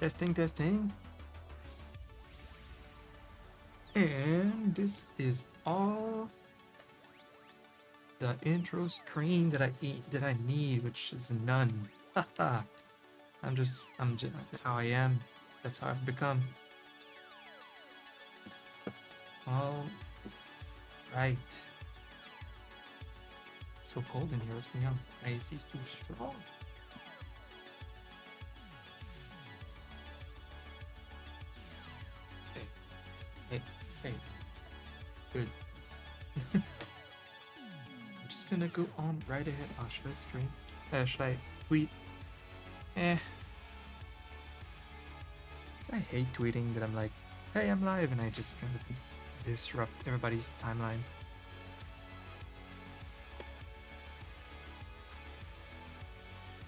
Testing, testing. And this is all the intro screen that I need, which is none. Haha. I'm just that's how I am. That's how I've become. All right. It's so cold in here. What's going on? My AC is too strong. Hey. Good. I'm just gonna go on right ahead. Oh, should I stream? Should I tweet? I hate tweeting that I'm like, hey, I'm live, and I just kind of disrupt everybody's timeline.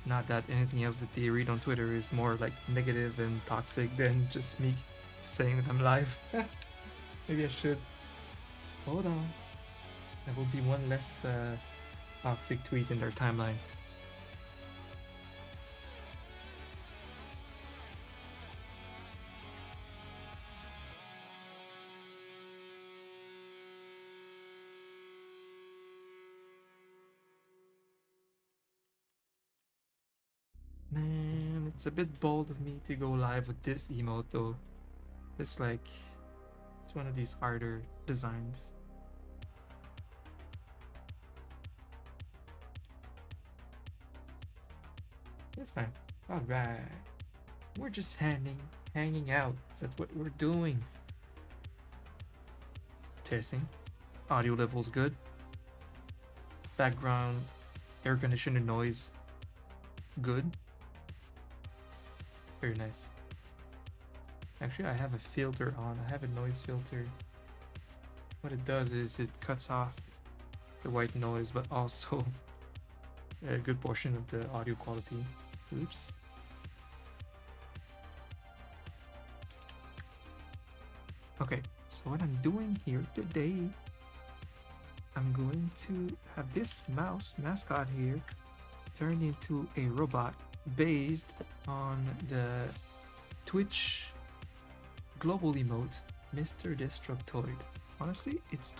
Not that anything else that they read on Twitter is more like negative and toxic than just me saying that I'm live. Maybe I should. Hold on. There will be one less toxic tweet in their timeline. Man, it's a bit bold of me to go live with this emote though. It's like, it's one of these harder designs. It's fine. Alright. We're just hanging out. That's what we're doing. Testing. Audio level's good. Background air conditioner noise good. Very nice. Actually, I have a filter on. I have a noise filter. What it does is it cuts off the white noise, but also a good portion of the audio quality. Oops. Okay, so what I'm doing here today, I'm going to have this mascot here turn into a robot based on the Twitch global emote, Mr. Destructoid. Honestly, it's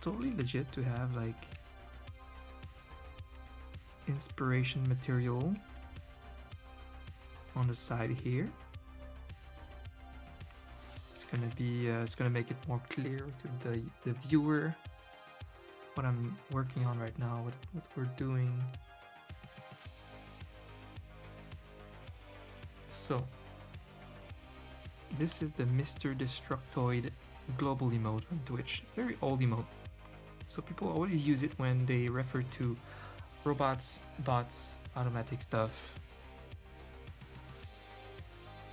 totally legit to have like inspiration material on the side here. It's gonna make it more clear to the viewer what I'm working on right now, what we're doing. So this is the Mr. Destructoid global emote on Twitch. Very old emote. So people always use it when they refer to robots, bots, automatic stuff.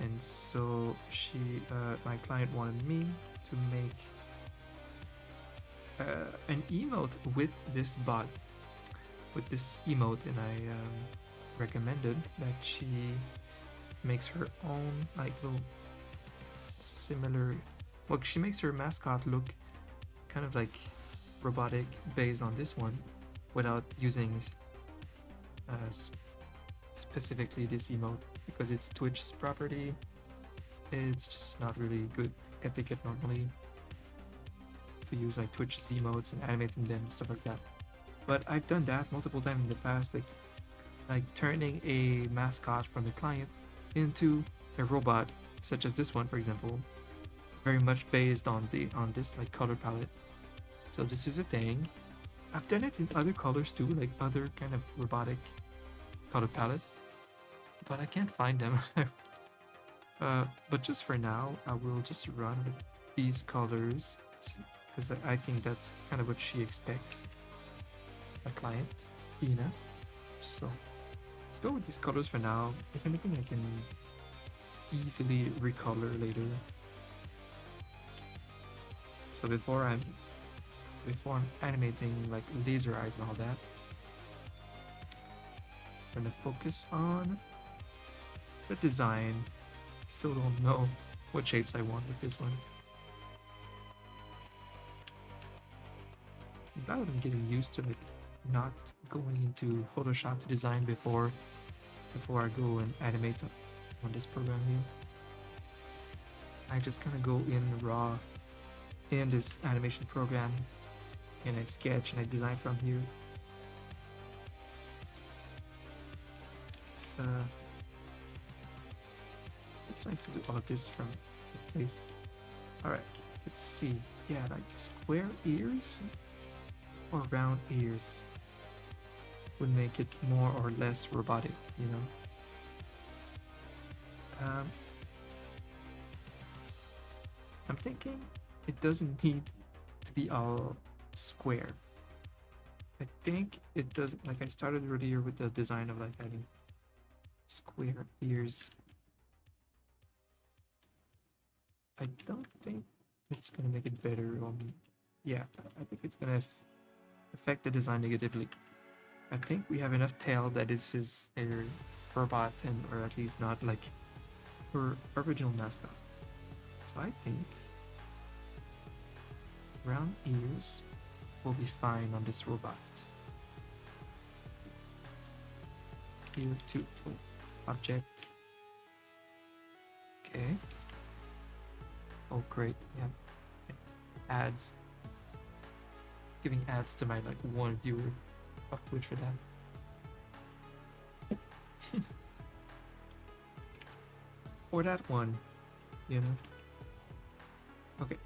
And so my client wanted me to make an emote with this bot, with this emote, and I recommended that she makes her own like little similar. Well, she makes her mascot look kind of like robotic based on this one, without using specifically this emote, because it's Twitch's property. It's just not really good etiquette normally to use like Twitch's emotes and animating them and stuff like that. But I've done that multiple times in the past, like turning a mascot from the client into a robot, such as this one, for example, very much based on this like color palette. So this is a thing. I've done it in other colors too, like other kind of robotic color palette, but I can't find them. But just for now, I will just run with these colors, because I think that's kind of what she expects, a client, Ina. So let's go with these colors for now. If anything, I can easily recolor later. So before I'm animating like laser eyes and all that, I'm gonna focus on the design. Still don't know what shapes I want with this one. Now that I'm getting used to like not going into Photoshop to design before I go and animate on this program here. I just kind of go in raw in this animation program and I sketch and I design from here. It's nice to do all of this from the place. Alright, let's see. Yeah, like square ears or round ears would make it more or less robotic, you know. I'm thinking it doesn't need to be all square. I think it does. Like I started earlier with the design of like having square ears. I don't think it's gonna make it better. Yeah, I think it's gonna affect the design negatively. I think we have enough tail that this is a robot, and or at least not like her original mascot. So I think round ears will be fine on this robot. Ear to object. Okay. Oh great, yeah. Ads. Giving ads to my like one viewer of Twitch for that. For that one, you know. Okay.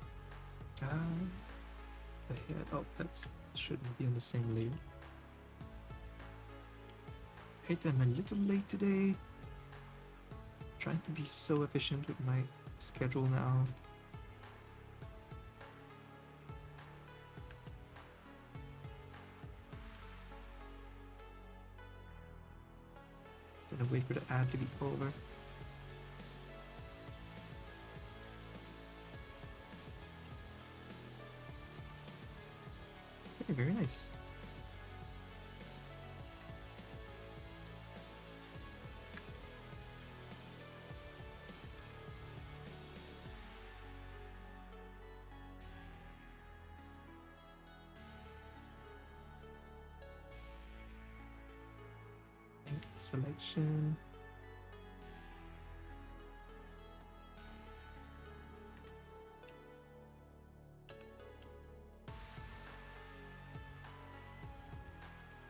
The head. Oh, that shouldn't be on the same layer. Hate I'm a little late today. Trying to be so efficient with my schedule now. Gonna wait for the ad to be over. Okay, very nice. Selection.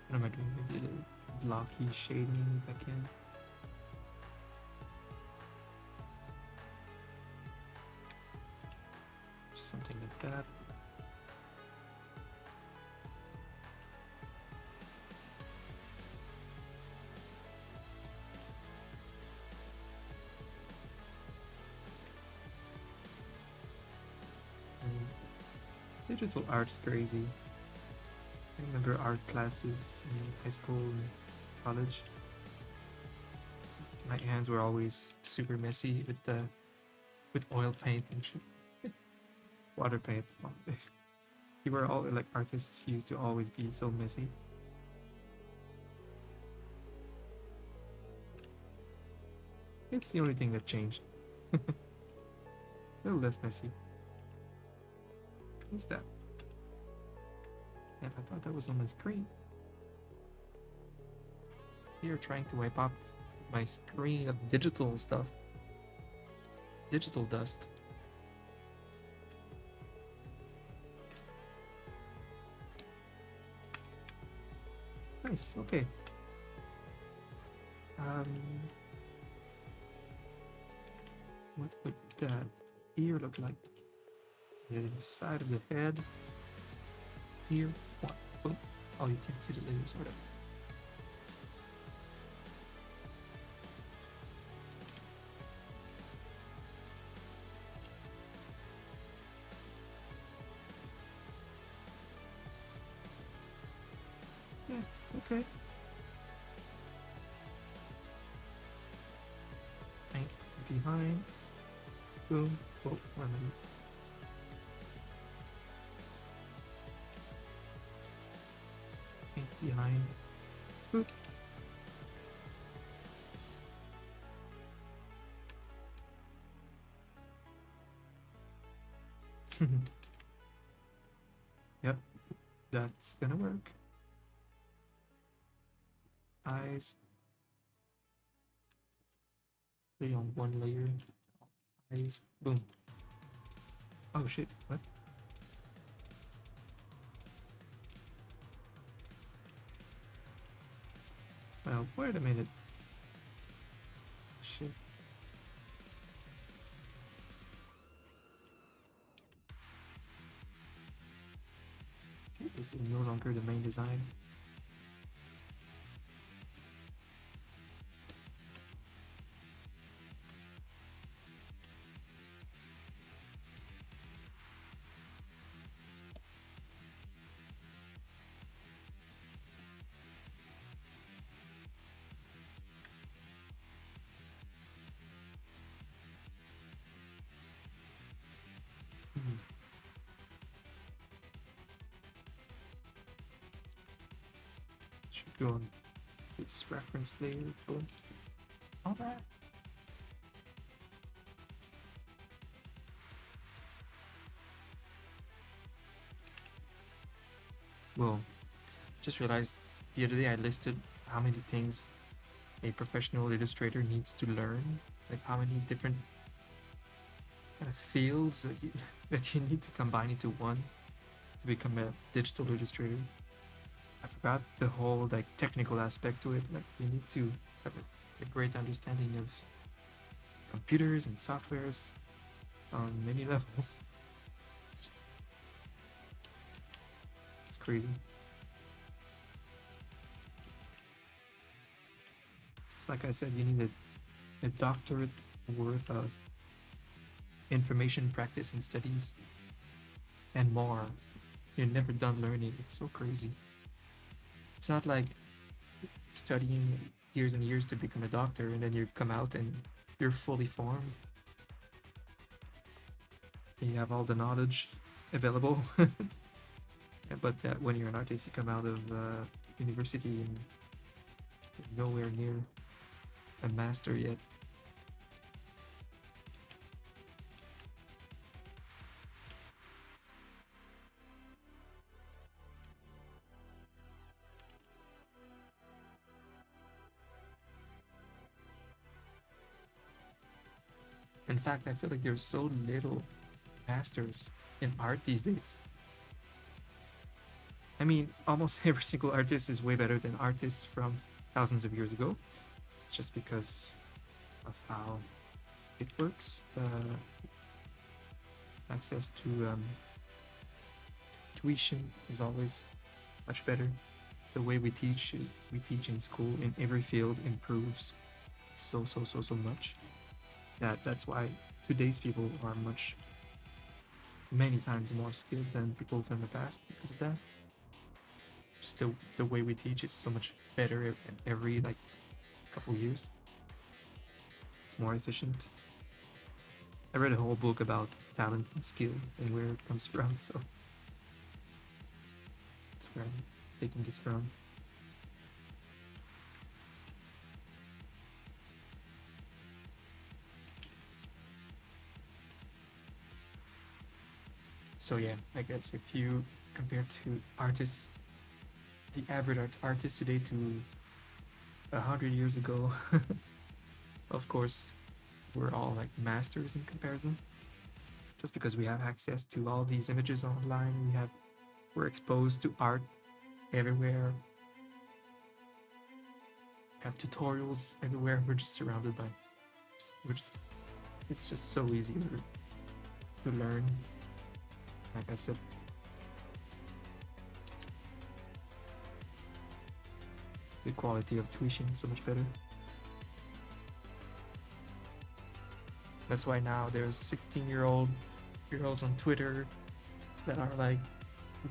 What am I doing? Maybe a little blocky shading if I can. Something like that. Digital art is crazy. I remember art classes in high school and college. My hands were always super messy with oil paint and shit. Water paint. You were all like artists used to always be so messy. It's the only thing that changed. A little less messy. What's that? Yeah, I thought that was on my screen. Here trying to wipe up my screen of digital stuff. Digital dust. Nice, okay. What would that ear look like? The side of the head. Here, one. Boom. Oh, you can't see the layers, whatever. Yeah, okay. Paint behind. Boom. Oh, 1 minute. Paint behind. Boop. Yep, that's gonna work. Eyes. Lay on one layer. Eyes. Boom. Oh shit, what? Well, wait a minute. Shit. Okay, this is no longer the main design. Hmm. Should go on this reference layer. Boom. All that. Well, just realized the other day I listed how many things a professional illustrator needs to learn, like how many different kind of fields that you, that you need to combine into one to become a digital illustrator. I forgot the whole like technical aspect to it. Like you need to have a great understanding of computers and softwares on many levels. It's crazy. It's like I said, you need a doctorate worth of information, practice, and studies, and more. You're never done learning. It's so crazy. It's not like studying years and years to become a doctor and then you come out and you're fully formed. You have all the knowledge available. But when you're an artist, you come out of university and you're nowhere near a master yet. In fact, I feel like there's so little masters in art these days. I mean, almost every single artist is way better than artists from thousands of years ago. It's just because of how it works. Access to tuition is always much better. The way we teach in school in every field improves so much. That's why today's people are many times more skilled than people from the past because of that. Just the way we teach is so much better every like couple years. It's more efficient. I read a whole book about talent and skill and where it comes from, so that's where I'm taking this from. So yeah, I guess if you compare to artists, the average artist today to 100 years ago, of course, we're all like masters in comparison. Just because we have access to all these images online, we're exposed to art everywhere. We have tutorials everywhere. We're just surrounded by. It's just so easy to learn. Like I said, the quality of tuition is so much better. That's why now there's 16-year-old girls on Twitter that are like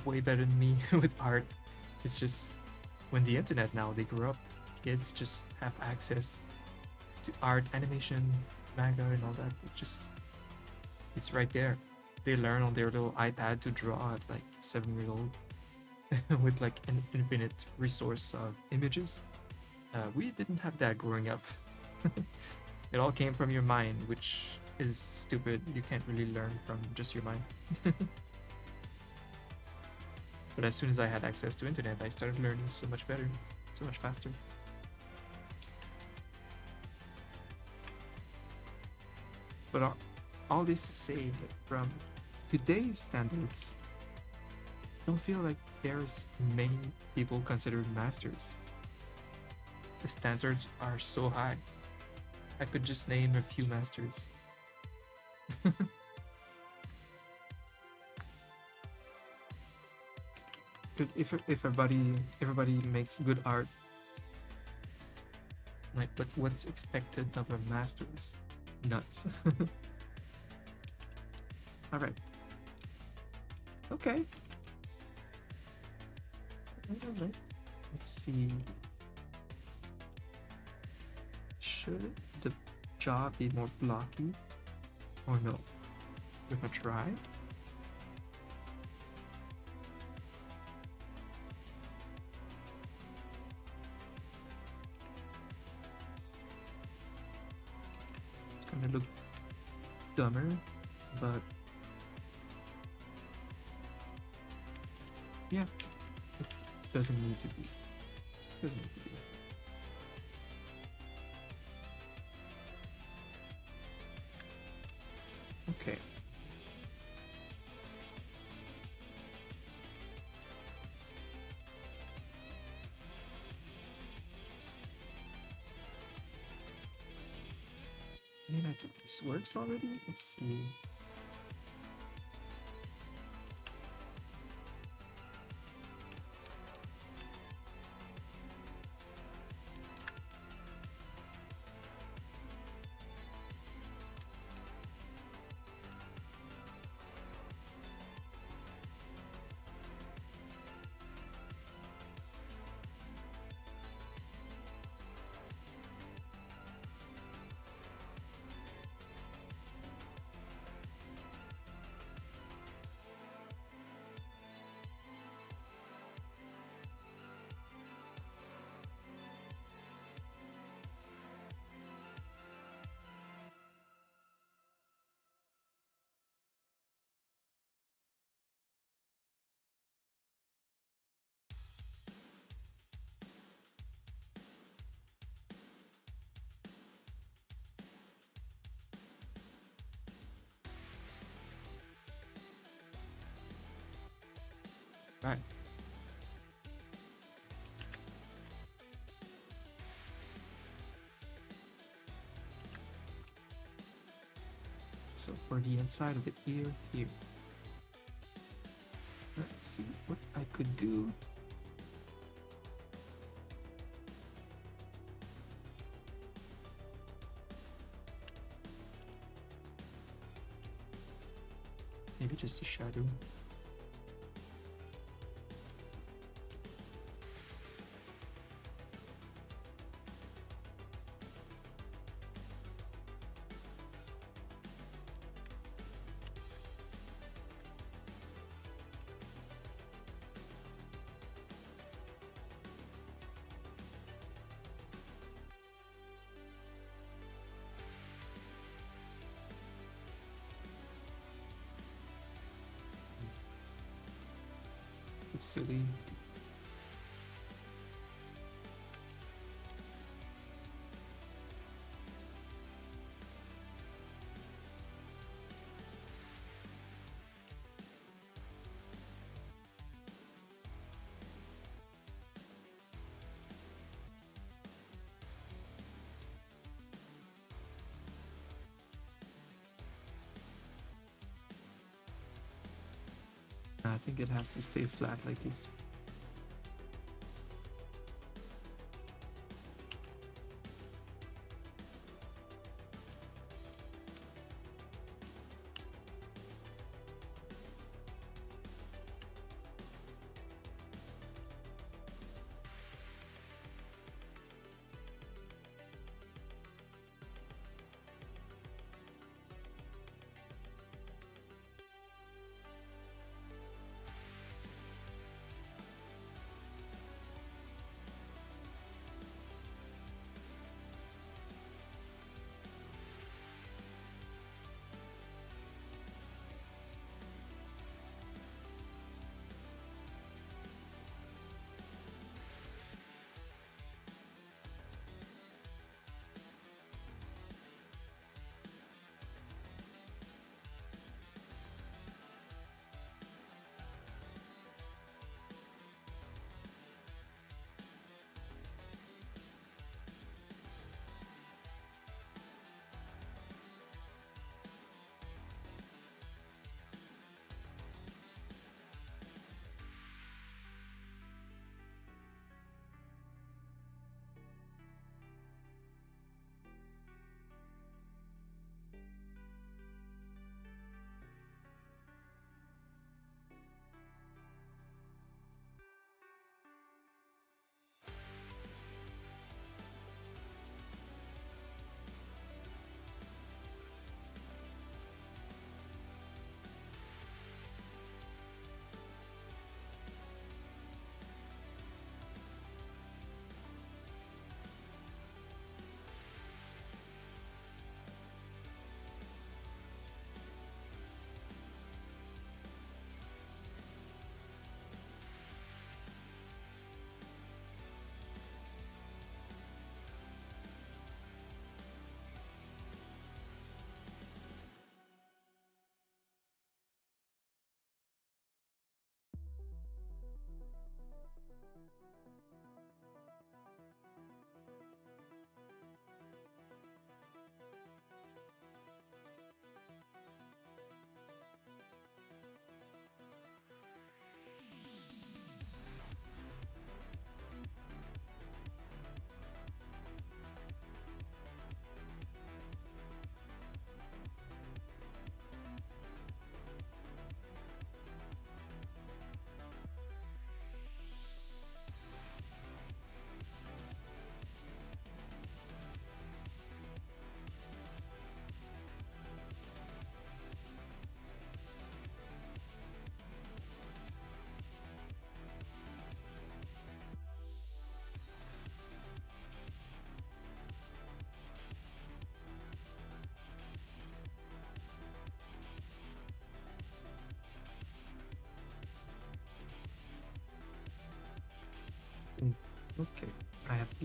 way better than me with art. It's just when the internet now, they grow up, kids just have access to art, animation, manga and all that. It's right there. They learn on their little iPad to draw at like 7 years old with like an infinite resource of images. We didn't have that growing up. It all came from your mind, which is stupid. You can't really learn from just your mind. But as soon as I had access to internet, I started learning so much better, so much faster. But all this to say that from today's standards, I don't feel like there's many people considered masters. The standards are so high. I could just name a few masters. if everybody makes good art, like what's expected of a master is nuts. All right. Okay. All right. Let's see. Should the jaw be more blocky or no? We're gonna try. It's gonna look dumber, but yeah, it doesn't need to be. Doesn't need to be. Okay. I mean, I think this works already. Let's see. Right. So for the inside of the ear here, let's see what I could do. Maybe just a shadow. It's silly. I think it has to stay flat like this.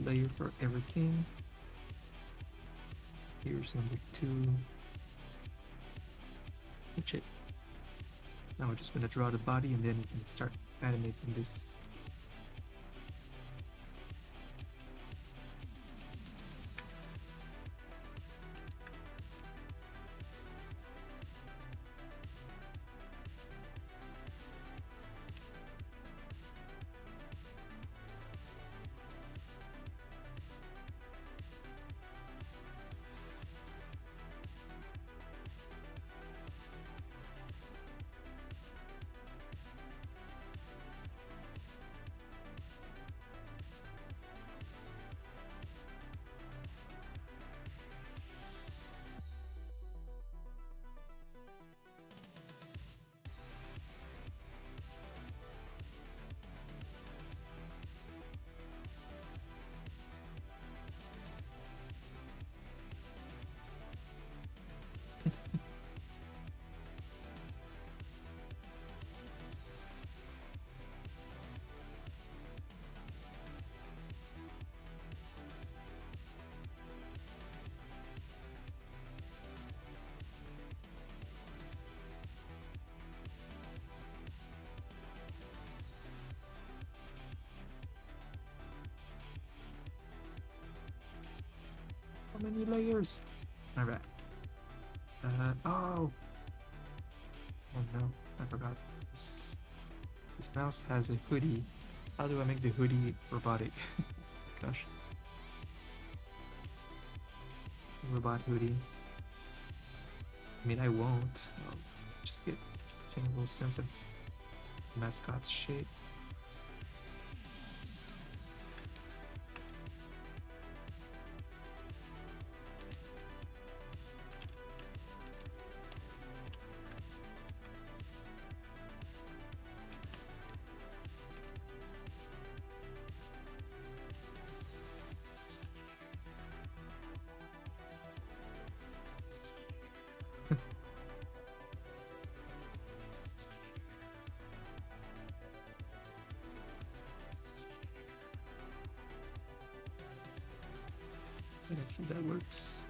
layer for everything. Here's number 2. That's it. Now we're just gonna draw the body and then we can start animating this. How many layers? Alright. Oh! Oh no, I forgot. This mouse has a hoodie. How do I make the hoodie robotic? Gosh. Robot hoodie. I mean, I won't. I'll just get a general sense of mascot's shape. Actually, that works.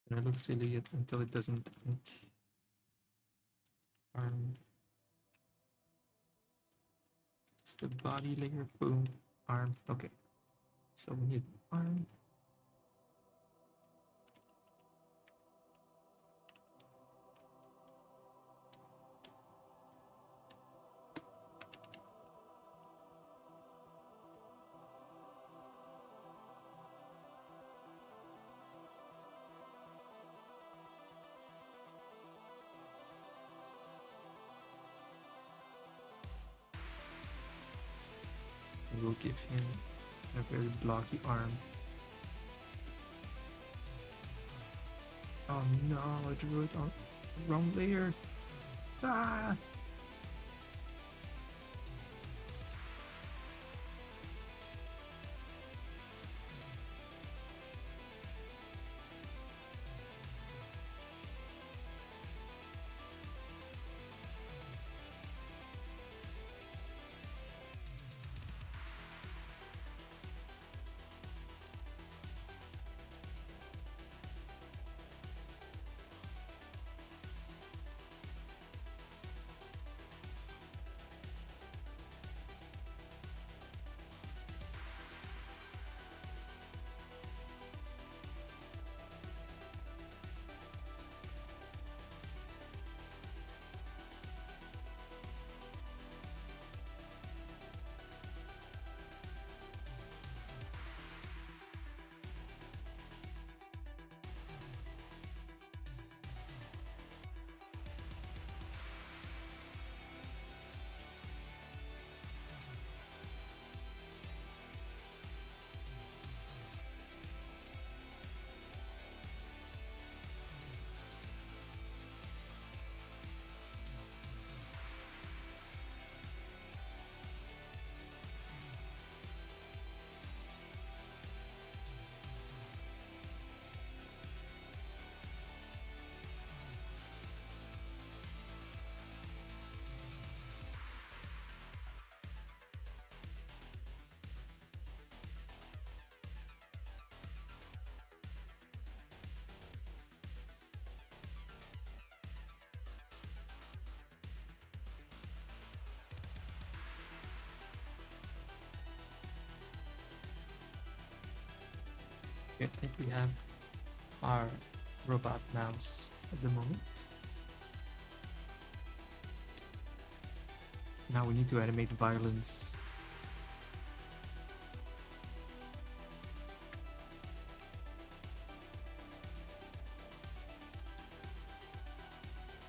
And it looks silly until it doesn't, I think. It's the body layer. Boom. Arm. Okay. So we need arm. And we'll give him a very blocky arm. Oh no, I drew it on the wrong layer. Ah! I think we have our robot mouse at the moment. Now we need to animate violence.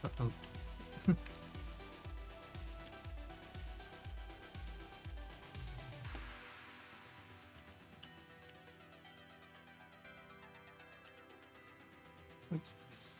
Uh-oh. What's this?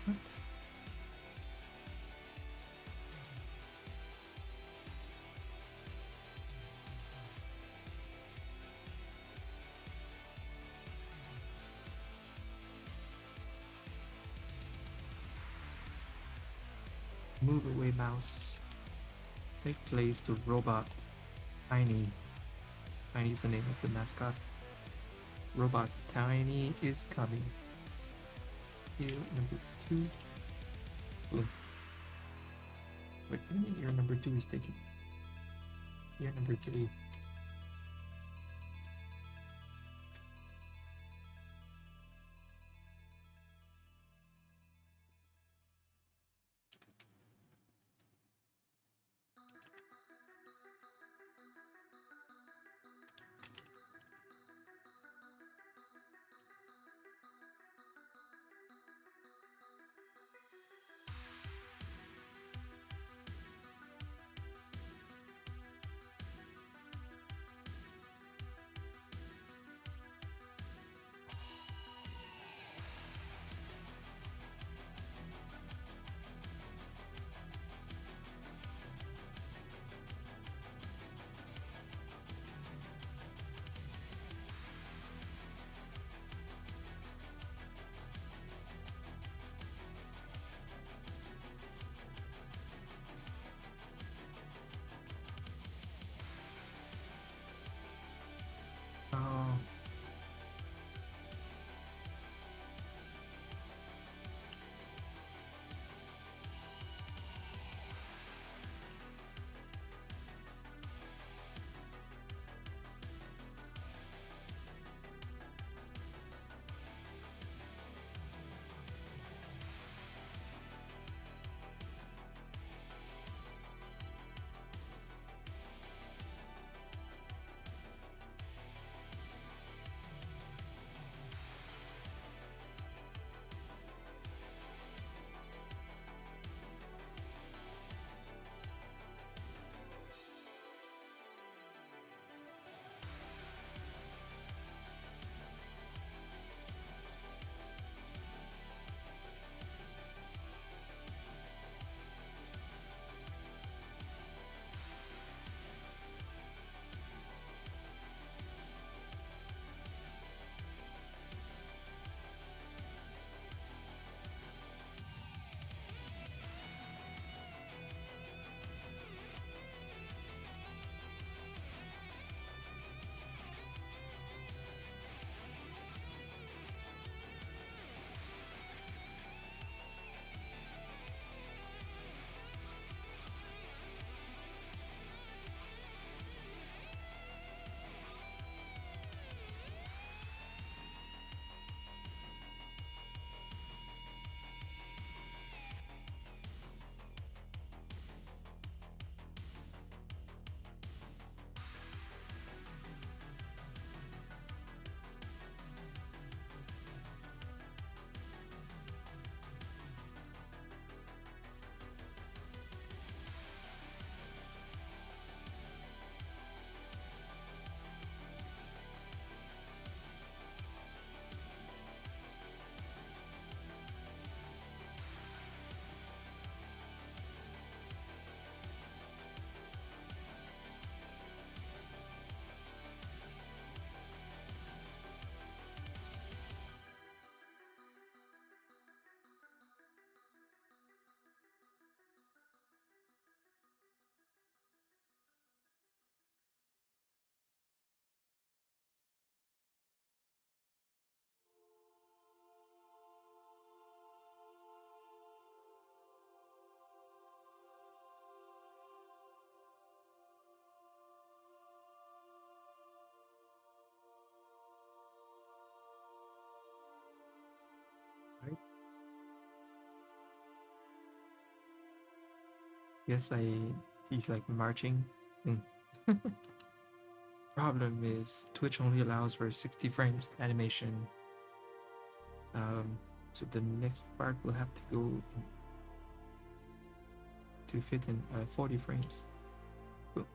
What? Move away, mouse. Take place to robot. Tiny. Tiny is the name of the mascot. Robot Tiny is coming. Here, number 2. Boom. Wait, what do you mean year number 2 is taken? Year number 3. Yes, he's like marching. Problem is Twitch only allows for 60 frames animation. So the next part will have to go to fit in 40 frames. Cool.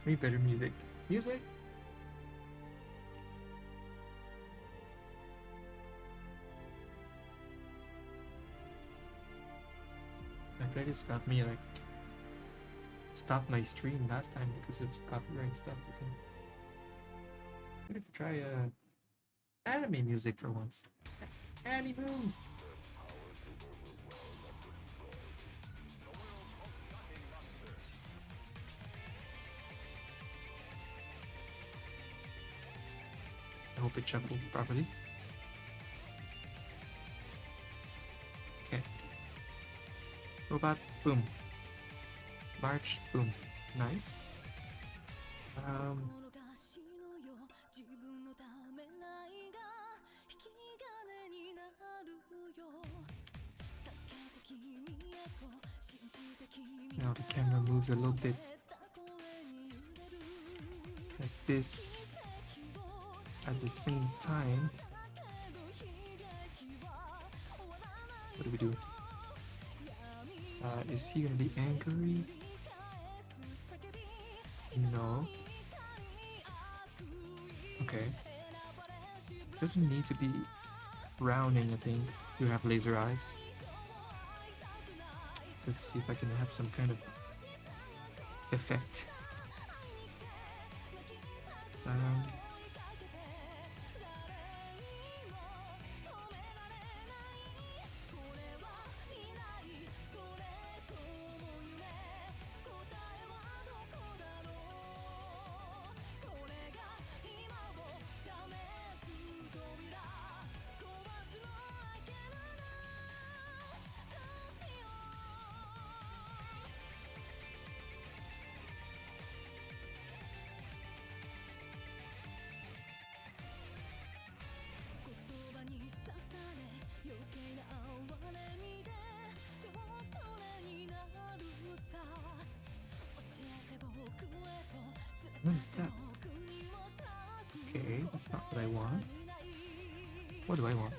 Way better music. Music? My playlist got me like stopped my stream last time because of copyright stuff, I think. What if we try anime music for once? Anime! I hope it shuffled properly. Okay. Robot, boom. March, boom. Nice. Now the camera moves a little bit like this at the same time. What do we do? Is he gonna be angry? No. Okay. Doesn't need to be frowning, I think, to have laser eyes. Let's see if I can have some kind of effect. What is that? Okay, that's not what I want. What do I want?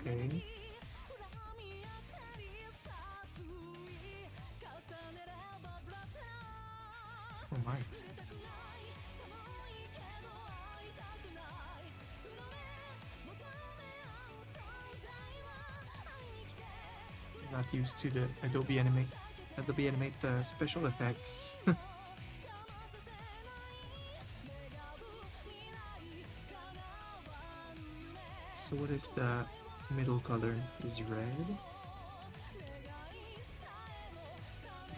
Okay. Oh my. Not used to the Adobe Animate special effects. So what if the middle color is red?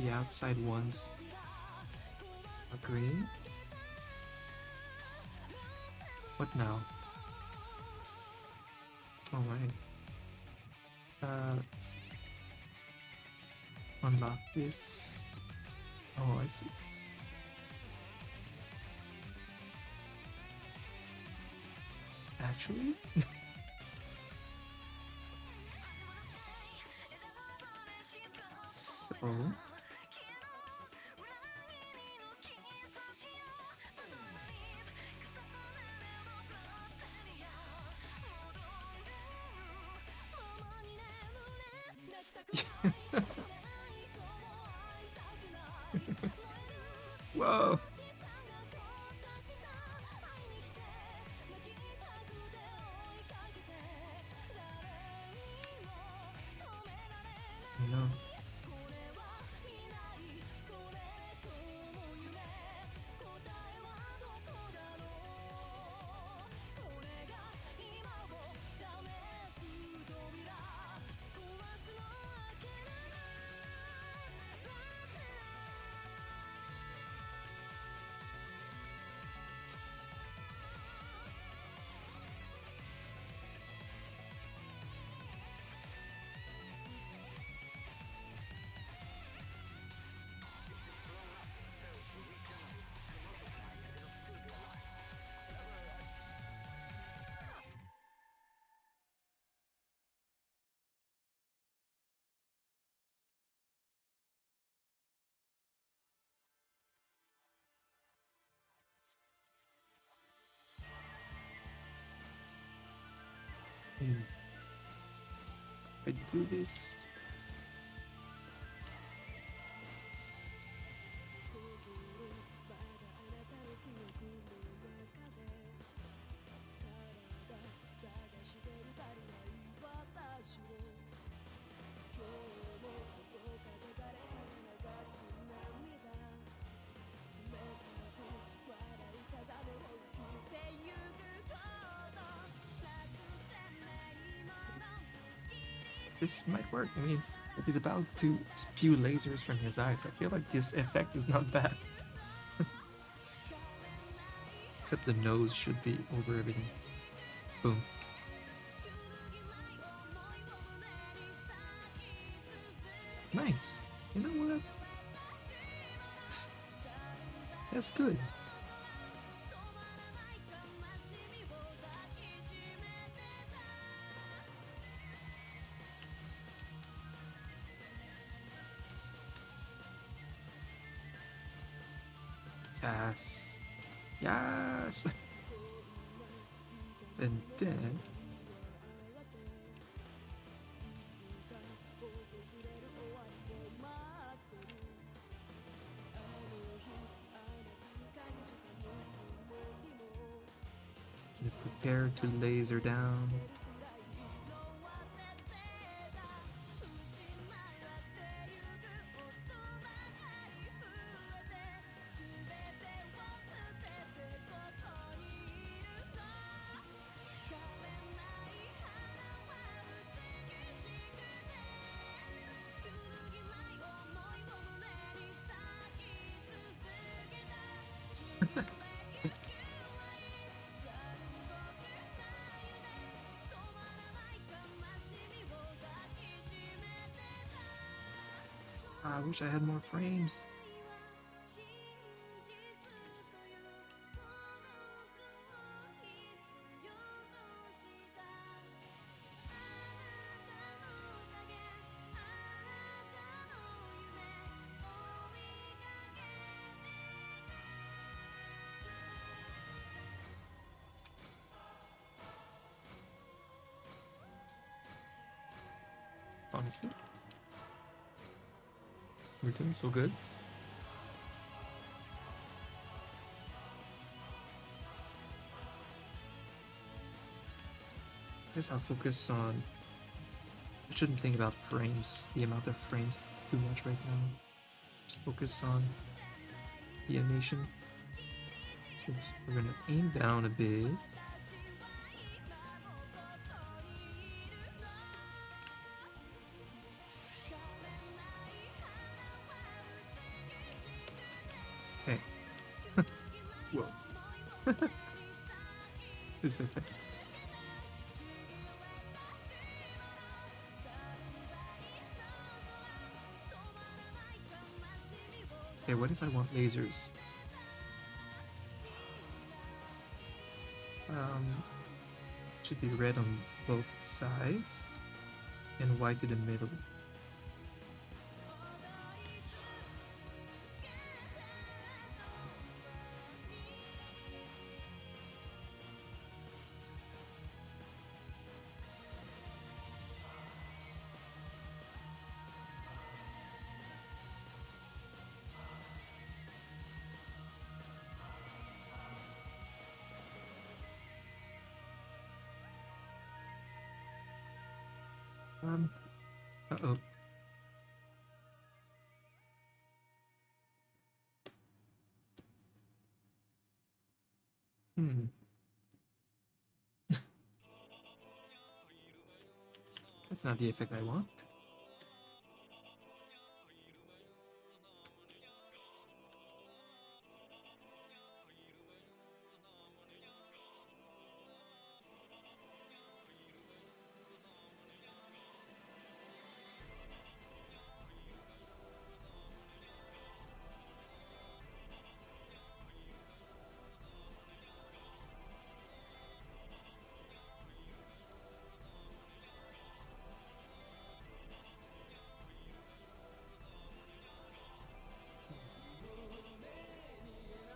The outside ones are green? What now? Alright. Let's unlock this. Oh, I see. Actually? So... Whoa! No. I do this. This might work. I mean, he's about to spew lasers from his eyes. I feel like this effect is not bad. Except the nose should be over everything. Boom. Nice. You know what? That's good. Yes. Yes. And then prepare to laser down. I wish I had more frames. Honestly, we're doing so good. I guess I'll focus on. I shouldn't think about frames, the amount of frames too much right now. Just focus on the animation. So we're gonna aim down a bit. Okay. Whoa. This effect. Okay, what if I want lasers? Should be red on both sides and white in the middle. Uh-oh. That's not the effect I want.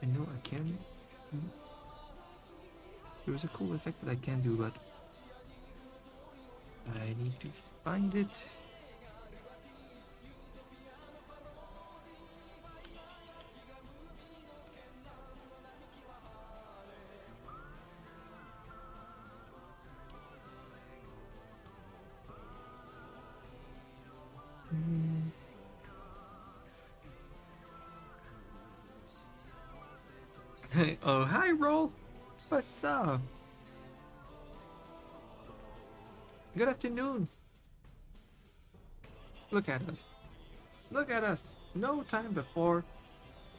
I know I can. There was a cool effect that I can do, but I need to find it. Hey, oh, hi, Roll. What's up? Good afternoon. Look at us. Look at us. No time before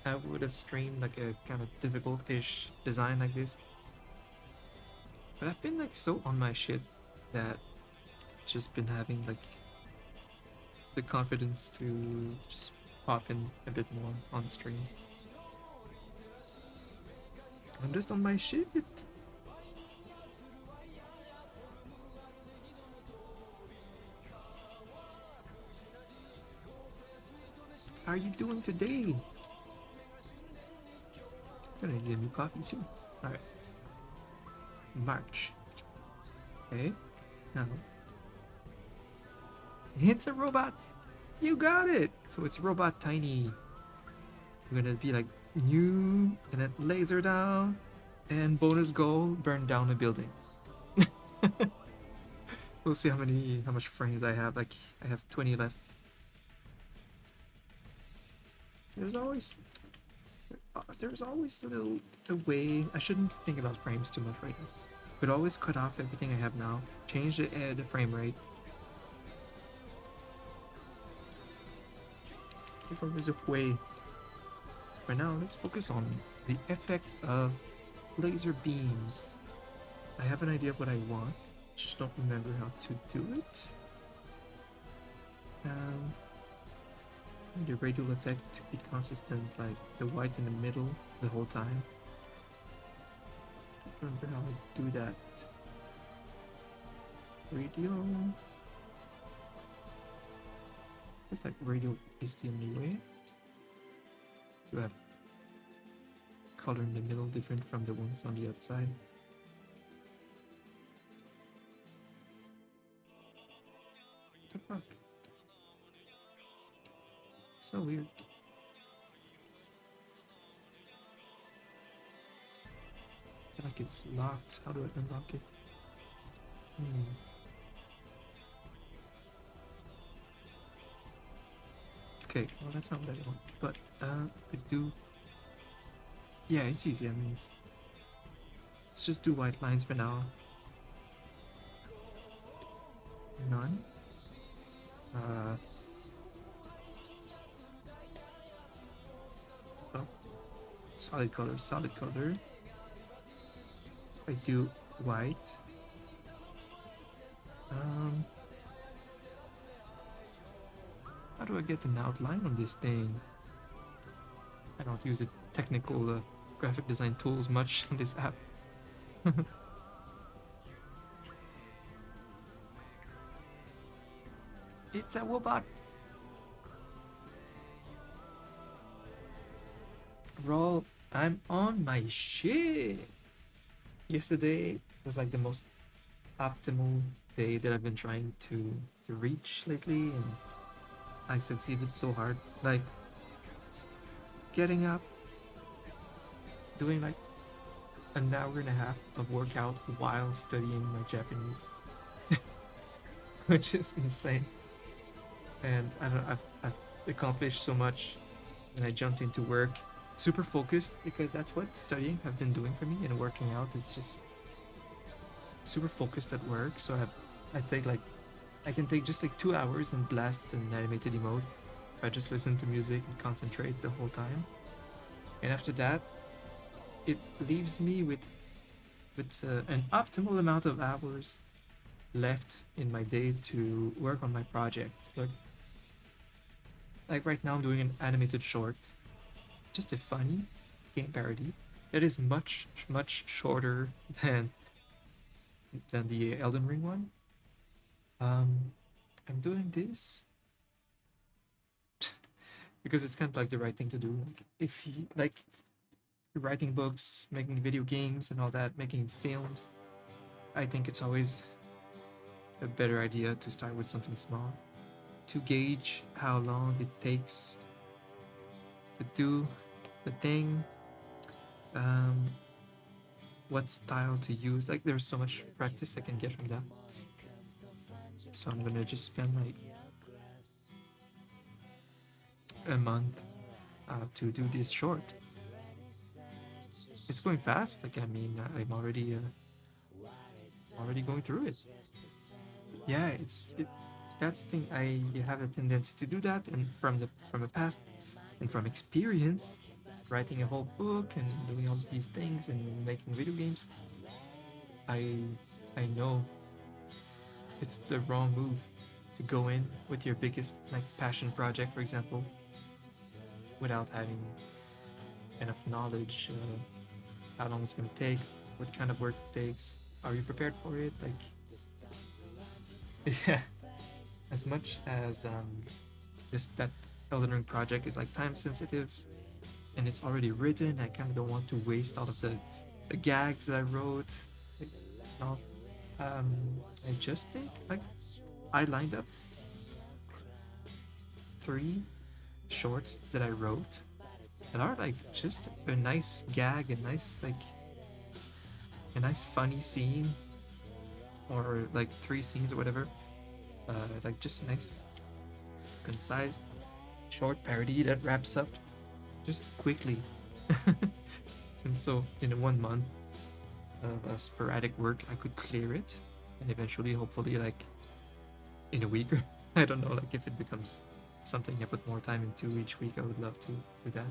I would have streamed like a kind of difficult-ish design like this. But I've been like so on my shit that I've just been having like the confidence to just pop in a bit more on stream. I'm just on my shit. How are you doing today? Gonna need a new coffee soon. Alright. March. Okay. Now. It's a robot! You got it! So it's robot tiny. We're gonna be like new and then laser down. And bonus goal, burn down a building. We'll see how much frames I have. Like, I have 20 left. There's always a way. I shouldn't think about frames too much right now. Could always cut off everything I have now. Change the frame rate. There's always a way. For now, let's focus on the effect of laser beams. I have an idea of what I want. Just don't remember how to do it. The radial effect to be consistent, like the white in the middle the whole time. Don't remember how I do that. Radial. It's like radial is the only way. To have color in the middle different from the ones on the outside. What the fuck? So weird. I feel like it's locked. How do I unlock it? Okay, well that's not what I want. But could do. Yeah, it's easy. I mean, let's just do white lines for now. None. Oh, solid color, solid color. I do white. How do I get an outline on this thing? I don't use a technical graphic design tools much on this app. It's a robot. Roll, I'm on my shit. Yesterday was like the most optimal day that I've been trying to reach lately, and I succeeded so hard. Like getting up, doing like an hour and a half of workout while studying my Japanese, which is insane. And I don't know, I've accomplished so much, and I jumped into work super focused because that's what studying have been doing for me, and working out is just super focused at work. So I can take just like 2 hours and blast an animated emote. I just listen to music and concentrate the whole time, and after that it leaves me with an optimal amount of hours left in my day to work on my project. Like right now I'm doing an animated short, just a funny game parody that is much shorter than the Elden Ring one. I'm doing this because it's kind of like the right thing to do. Like if you like writing books, making video games and all that, making films, I think it's always a better idea to start with something small to gauge how long it takes to do the thing, what style to use. Like there's so much practice I can get from that. So I'm gonna just spend like a month to do this short. It's going fast. Like I mean, I'm already going through it. Yeah, that's the thing. I have a tendency to do that, and from the past and from experience, writing a whole book and doing all these things and making video games, I know it's the wrong move to go in with your biggest like passion project, for example, without having enough knowledge, how long it's gonna take, what kind of work it takes, are you prepared for it? Like, yeah, as much as that Elden Ring project is like time sensitive and it's already written, I kind of don't want to waste all of the gags that I wrote. Like, no, I just think like I lined up 3 shorts that I wrote that are like just a nice gag, a nice like a nice funny scene, or like 3 scenes or whatever. Like just a nice, concise, short parody that wraps up just quickly. And so in 1 month of sporadic work, I could clear it, and eventually, hopefully, like in a week, I don't know, like if it becomes something I put more time into each week, I would love to do that.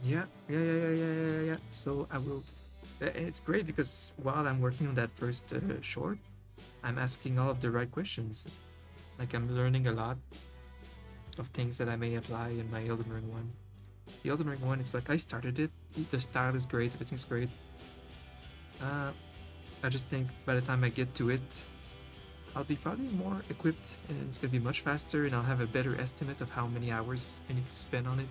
Yeah. So I will. It's great because while I'm working on that first short, I'm asking all of the right questions. Like I'm learning a lot of things that I may apply in my Elden Ring one. The Elden Ring one, it's like I started it. The style is great. Everything's great. I just think by the time I get to it, I'll be probably more equipped, and it's gonna be much faster, and I'll have a better estimate of how many hours I need to spend on it.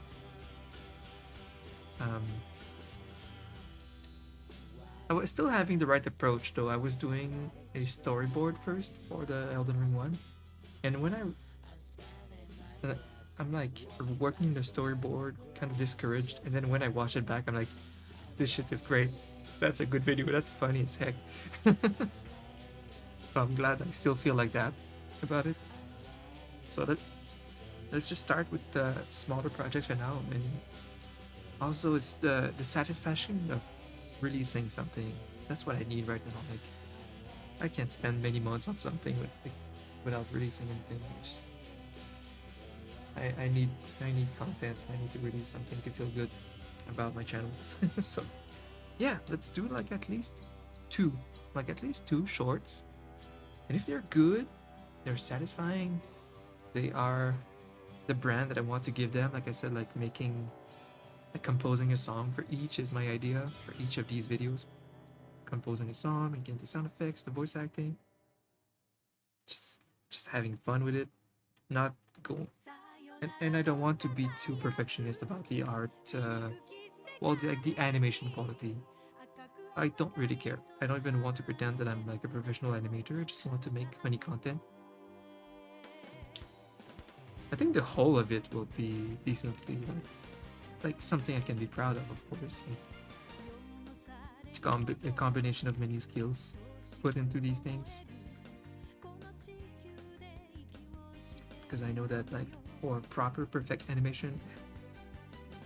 I was still having the right approach though. I was doing a storyboard first for the Elden Ring one, and when I'm like working the storyboard, kind of discouraged, and then when I watch it back, I'm like, this shit is great. That's a good video. That's funny as heck. So I'm glad I still feel like that about it. So let's just start with the smaller projects for now, and also it's the satisfaction of releasing something. That's what I need right now. Like I can't spend many months on something without releasing anything. Just, I need content. I need to release something to feel good about my channel. So yeah, let's do like at least two shorts, and if they're good, they're satisfying, they are the brand that I want to give them. Like I said, like composing a song for each is my idea for each of these videos. Composing a song and getting the sound effects, the voice acting, just having fun with it, not going. And I don't want to be too perfectionist about the art. The animation quality. I don't really care. I don't even want to pretend that I'm like a professional animator. I just want to make funny content. I think the whole of it will be decently like something I can be proud of course. Like, it's a combination of many skills put into these things. Because I know that like for proper perfect animation,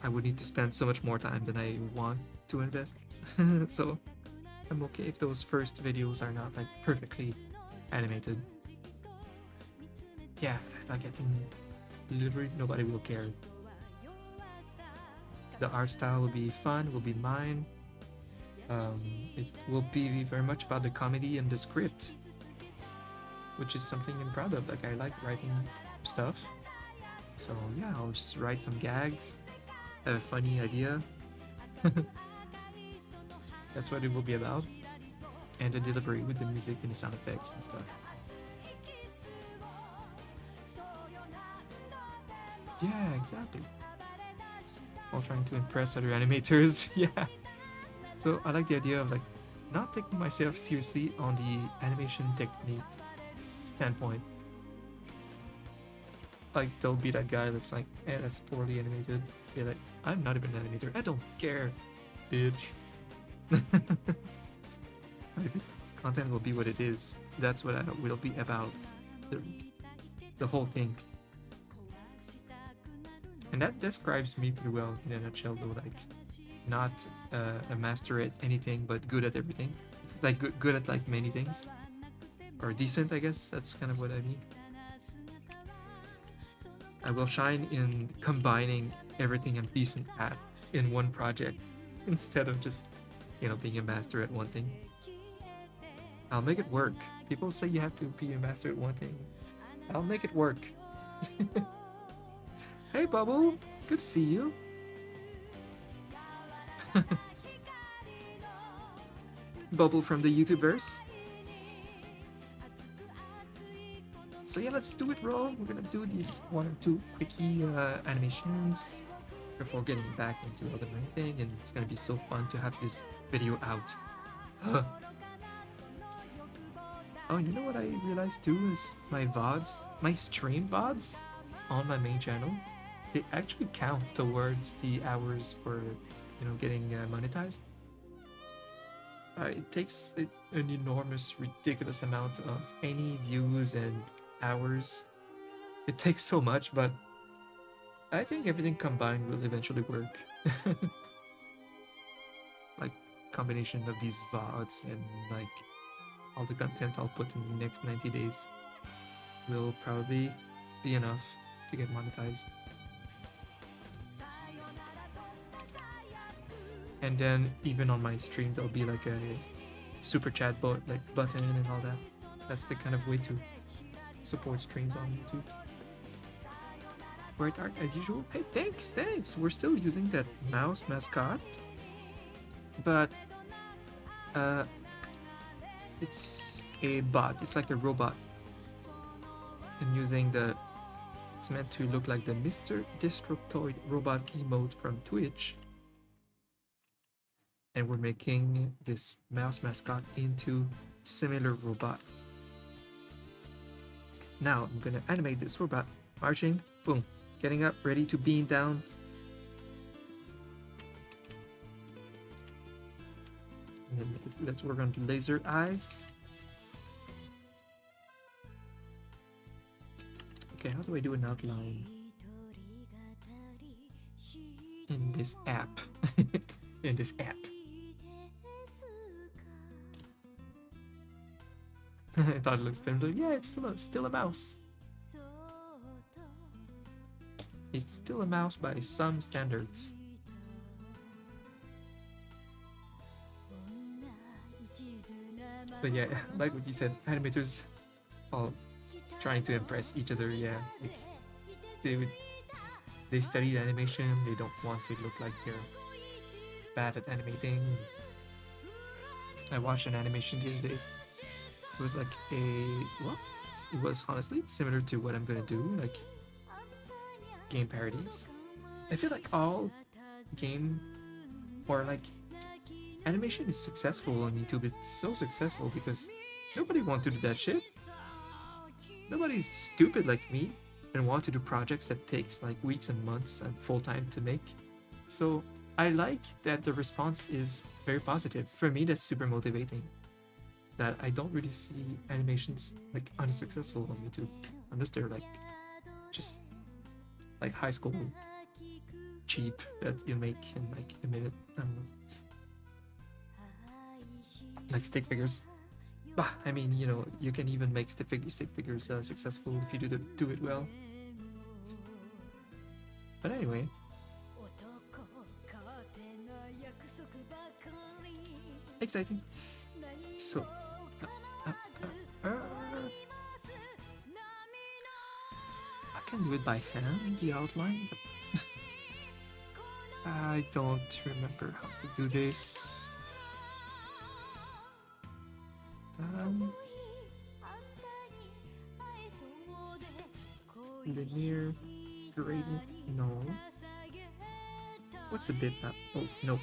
I would need to spend so much more time than I want to invest. So I'm okay if those first videos are not like perfectly animated. Yeah, like I think literally nobody will care. The art style will be fun, will be mine. It will be very much about the comedy and the script, which is something I'm proud of. Like I like writing stuff, so yeah, I'll just write some gags, a funny idea. That's what it will be about, and the delivery with the music and the sound effects and stuff. Yeah, exactly. While trying to impress other animators. Yeah. So I like the idea of like not taking myself seriously on the animation technique standpoint. Like there'll be that guy that's like, that's poorly animated. Be like, I'm not even an animator. I don't care, bitch. Like, the content will be what it is. That's what I will be about. The whole thing. And that describes me pretty well in a nutshell though, like not a master at anything but good at everything. Like good at like many things. Or decent, I guess. That's kind of what I mean. I will shine in combining everything I'm decent at in one project instead of just, being a master at one thing. I'll make it work. People say you have to be a master at one thing. I'll make it work. Hey Bubble, good to see you. Bubble from the YouTubeverse. So yeah, let's do it, bro. We're gonna do these 1 or 2 quickie animations before getting back into the Elden Ring thing, and it's gonna be so fun to have this video out. Oh, you know what I realized too is my VODs, my stream VODs on my main channel, they actually count towards the hours for getting monetized. It takes an enormous, ridiculous amount of any views and hours. It takes so much, but I think everything combined will eventually work. Like combination of these VODs and like all the content I'll put in the next 90 days will probably be enough to get monetized. And then even on my stream there'll be like a super chat button and all that. That's the kind of way to support streams on YouTube. Bright art as usual. Hey, thanks. We're still using that mouse mascot, but it's a bot. It's like a robot. I'm using it's meant to look like the Mr. Disruptoid robot emote from Twitch. And we're making this mouse mascot into similar robot. Now I'm gonna animate this robot marching, boom, getting up, ready to beam down. And then let's work on the laser eyes. Okay, how do I do an outline in this app? In this app. I thought it looked familiar. Yeah, it's still a mouse. It's still a mouse by some standards. But yeah, like what you said, animators all trying to impress each other. Yeah, like they study animation. They don't want to look like they're bad at animating. I watched an animation the other day. It was like it was honestly similar to what I'm gonna do, like game parodies. I feel like all game or like animation is successful on YouTube. It's so successful because nobody wants to do that shit. Nobody's stupid like me and want to do projects that takes like weeks and months and full time to make. So I like that the response is very positive. For me, that's super motivating. That I don't really see animations like unsuccessful on YouTube unless they're like just like high school cheap that you make in like a minute. Like stick figures. Bah, I mean, you can even make stick figures successful if you do it well. But anyway. Exciting. So I can do it by hand, the outline, but I don't remember how to do this. Linear gradient, no. What's the bitmap? Oh, nope.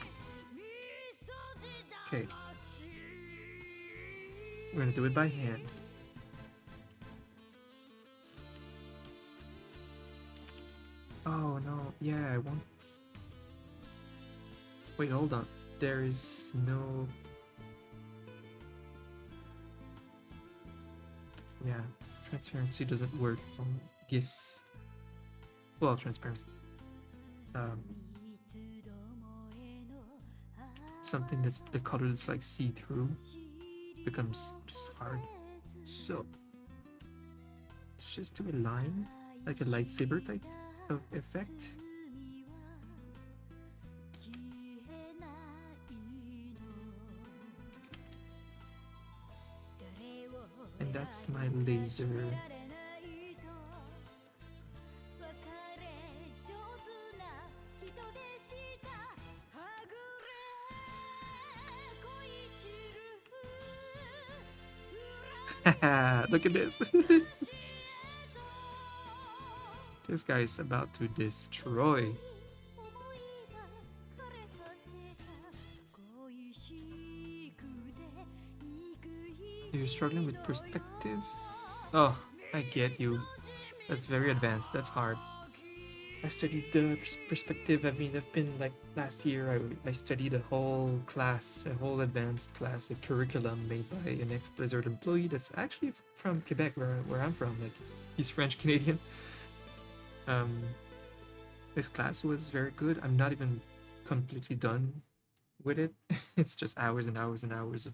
Okay. We're gonna do it by hand. Oh no, yeah, I want... Wait, hold on. There is no... Yeah, transparency doesn't work on GIFs. Well, transparency. Something that's the color that's like see-through becomes just hard. So let's just do a line, like a lightsaber type of effect. And that's my laser. Look at this. This guy is about to destroy. You're struggling with perspective? Oh, I get you. That's very advanced. That's hard. I studied the perspective. I mean, I've been like last year. I studied a whole class, a whole advanced class, a curriculum made by an ex-Blizzard employee that's actually from Quebec, where I'm from. Like, he's French Canadian. Um, this class was very good. I'm not even completely done with it. It's just hours and hours and hours of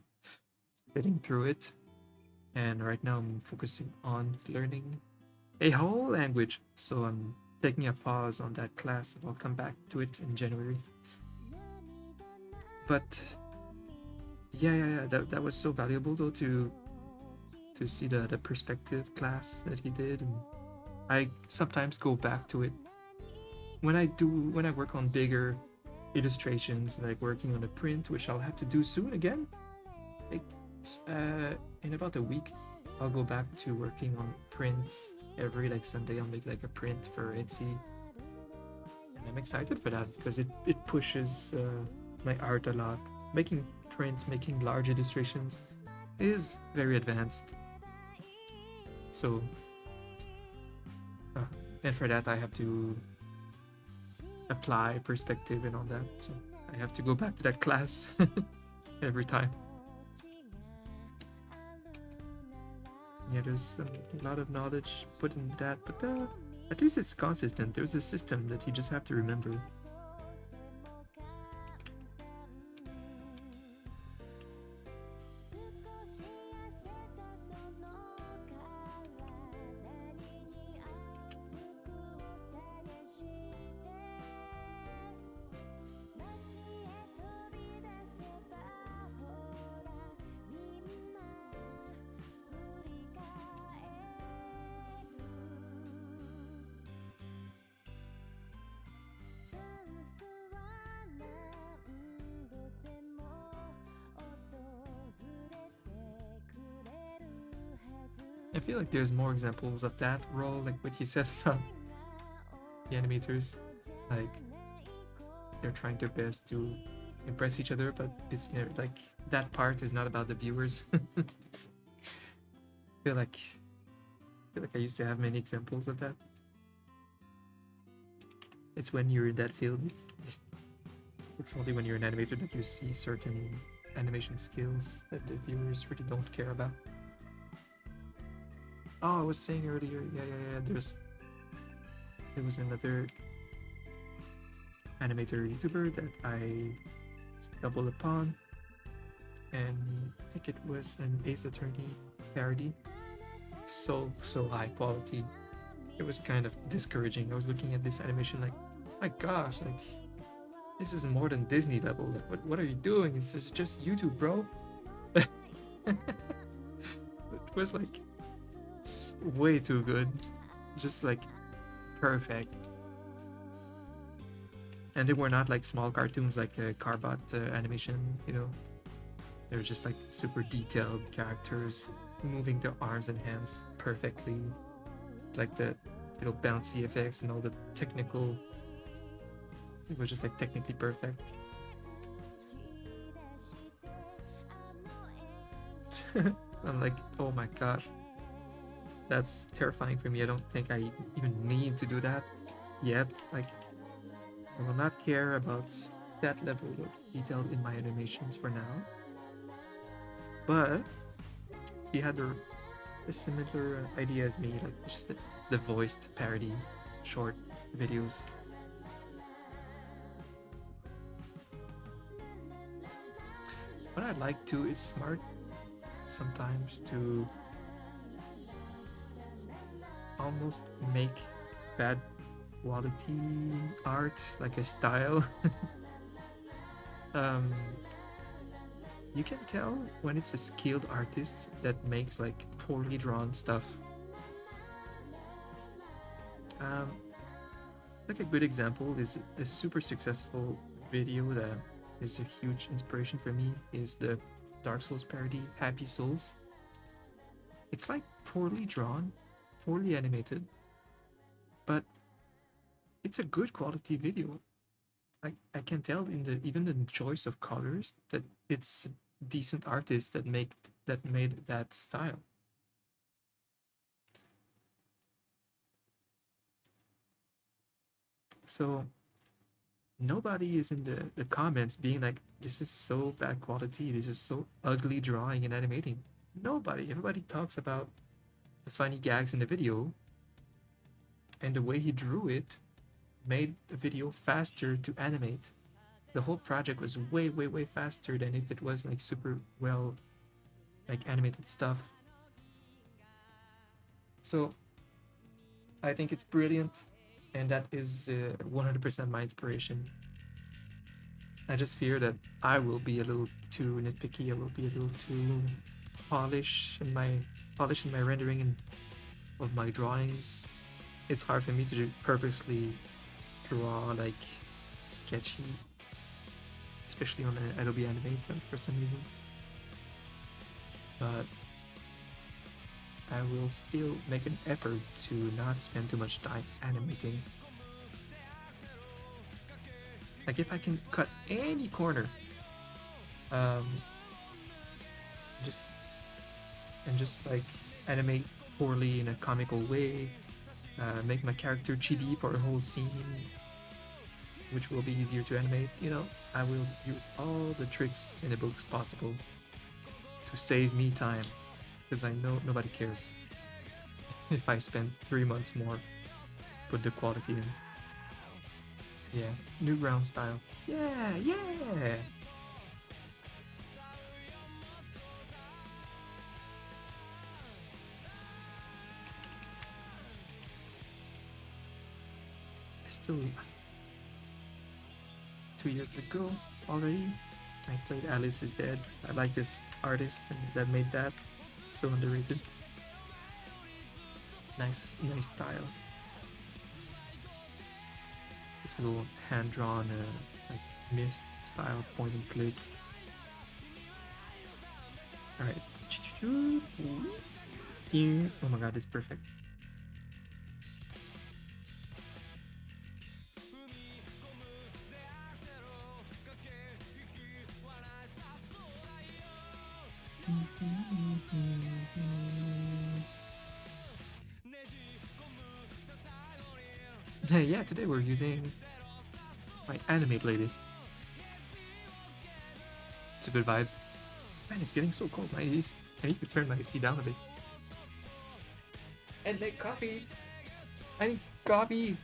sitting through it. And right now I'm focusing on learning a whole language. So I'm taking a pause on that class. I'll come back to it in January. But yeah. That was so valuable though to see the perspective class that he did, and I sometimes go back to it when I work on bigger illustrations, like working on a print, which I'll have to do soon again. Like in about a week, I'll go back to working on prints every like Sunday. I'll make like a print for Etsy, and I'm excited for that because it pushes my art a lot. Making prints, making large illustrations is very advanced. So, and for that I have to apply perspective and all that. So I have to go back to that class every time. Yeah, there's a lot of knowledge put in that, but at least it's consistent. There's a system that you just have to remember. I feel like there's more examples of that role, like what you said about the animators. Like, they're trying their best to impress each other, but it's never like that part is not about the viewers. I feel like I used to have many examples of that. It's when you're in that field. It's only when you're an animator that you see certain animation skills that the viewers really don't care about. Oh, I was saying earlier, yeah. There was another animator YouTuber that I stumbled upon, and I think it was an Ace Attorney parody. So high quality. It was kind of discouraging. I was looking at this animation like, my gosh, like this is more than Disney level. Like, what are you doing? This is just YouTube, bro. It was like way too good, just like perfect. And they were not like small cartoons like Carbot animation, you know. They were just like super detailed characters moving their arms and hands perfectly, like the little bouncy effects and all the technical. It was just like technically perfect. I'm like, oh my gosh, that's terrifying for me. I don't think I even need to do that yet. Like, I will not care about that level of detail in my animations for now. But he had a similar idea as me, like just the voiced parody short videos. What I like too, it's smart sometimes to almost make bad quality art like a style. You can tell when it's a skilled artist that makes like poorly drawn stuff. Like a good example is a super successful video that is a huge inspiration for me is the Dark Souls parody Happy Souls. It's like poorly drawn, poorly animated, but it's a good quality video. I can tell in the even the choice of colors that it's a decent artist that made that style. So nobody is in the comments being like, this is so bad quality, this is so ugly drawing and animating. Nobody. Everybody talks about the funny gags in the video, and the way he drew it made the video faster to animate. The whole project was way faster than if it was like super well like animated stuff. So I think it's brilliant, and that is 100% my inspiration. I just fear that I will be a little too nitpicky. I will be a little too polished in my rendering and of my drawings. It's hard for me to purposely draw like sketchy, especially on Adobe Animator for some reason. But I will still make an effort to not spend too much time animating. Like if I can cut any corner, just like animate poorly in a comical way, make my character chibi for a whole scene, which will be easier to animate. You know, I will use all the tricks in the books possible to save me time, because I know nobody cares if I spend 3 months more, put the quality in. Yeah, Newground style. Yeah, yeah! I still... 2 years ago already, I played Alice is Dead. I like this artist that made that. So underrated. Nice style. This little hand-drawn like mist style point and click. Alright. Oh my god, it's perfect. Yeah, today we're using my anime playlist. It's a good vibe. Man, it's getting so cold. I need to turn my AC down a bit. And make coffee. I need coffee.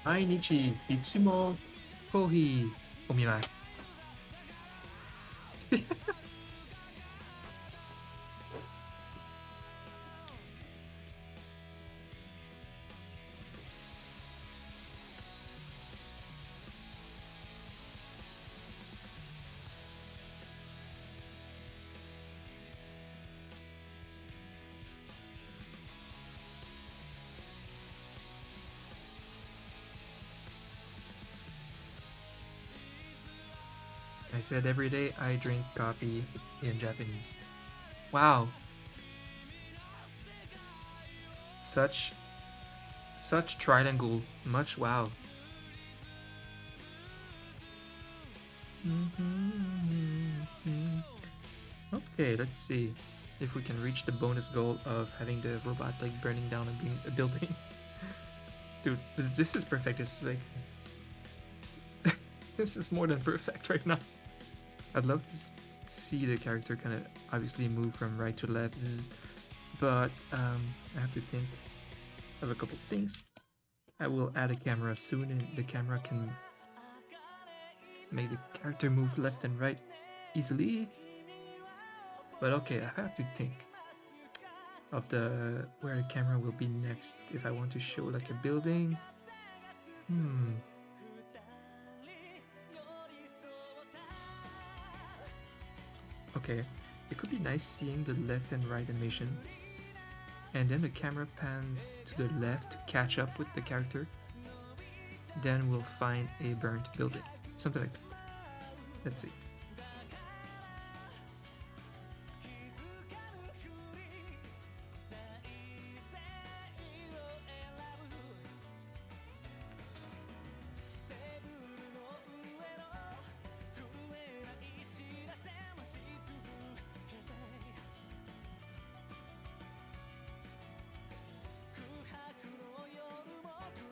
Hi Nichi, Itsumo Kohi Omimasu. I said every day I drink coffee in Japanese. Wow. Such triangle. Much wow. Okay, let's see if we can reach the bonus goal of having the robot like burning down a building. Dude, this is perfect. This is like this is more than perfect right now. I'd love to see the character kind of obviously move from right to left, but I have to think of a couple things. I will add a camera soon, and the camera can make the character move left and right easily. But okay, I have to think of where the camera will be next if I want to show like a building. Okay, it could be nice seeing the left and right animation. and then the camera pans to the left to catch up with the character. Then we'll find a burnt building. Something like that. Let's see.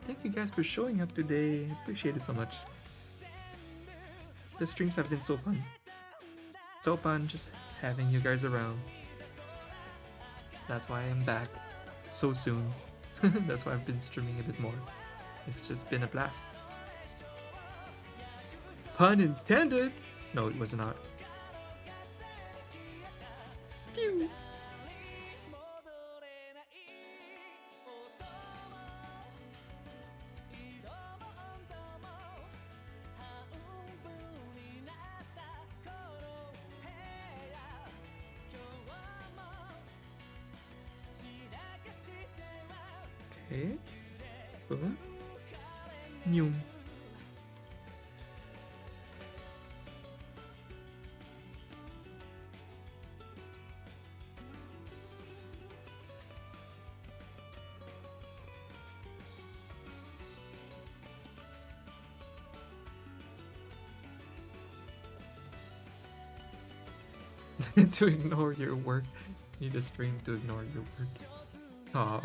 Thank you guys for showing up today. Appreciate it so much. The streams have been so fun. So fun just having you guys around. That's why I'm back so soon. That's why I've been streaming a bit more. It's just been a blast. Pun intended! No, it was not. Pew! Okay. Boom. Nyum. To ignore your work. Need a stream to ignore your work. Aw.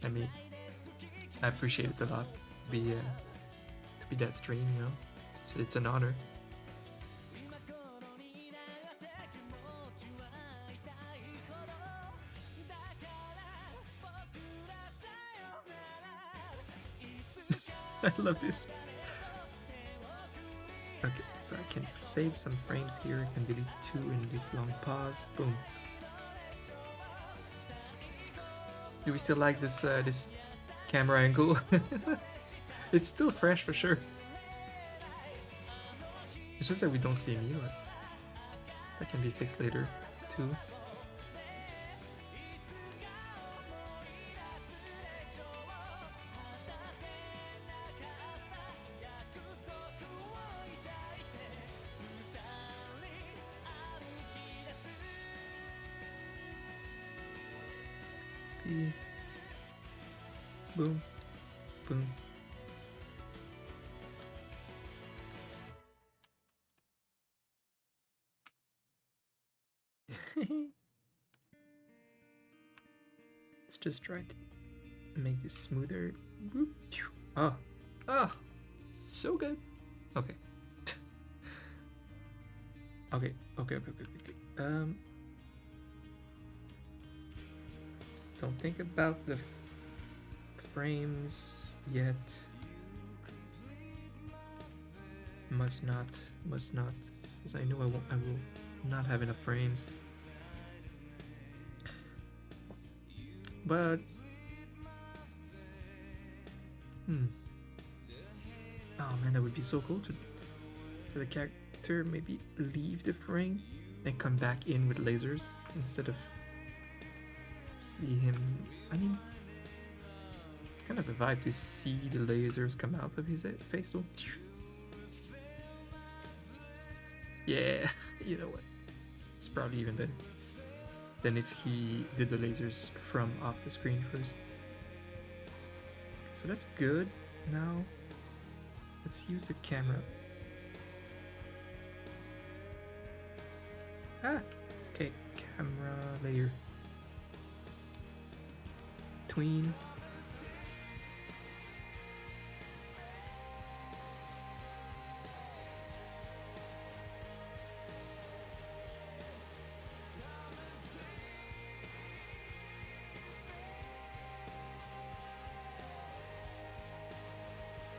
I mean, I appreciate it a lot to be that stream, you know. It's an honor. I love this. Okay, so I can save some frames here. I can delete 2 in this long pause. Boom. Do we still like this this camera angle? It's still fresh for sure. It's just that we don't see me, but that can be fixed later too. Boom, boom. Let's just try to make this smoother. Oh, so good. Okay. Okay. Don't think about the frames yet. Must not, because I know I will not have enough frames. But oh man, that would be so cool to for the character maybe leave the frame and come back in with lasers instead of see him. I mean, it's kind of a vibe to see the lasers come out of his face though. Yeah, you know what? It's probably even better than if he did the lasers from off the screen first. So that's good. Now let's use the camera. Okay, camera layer. Tween.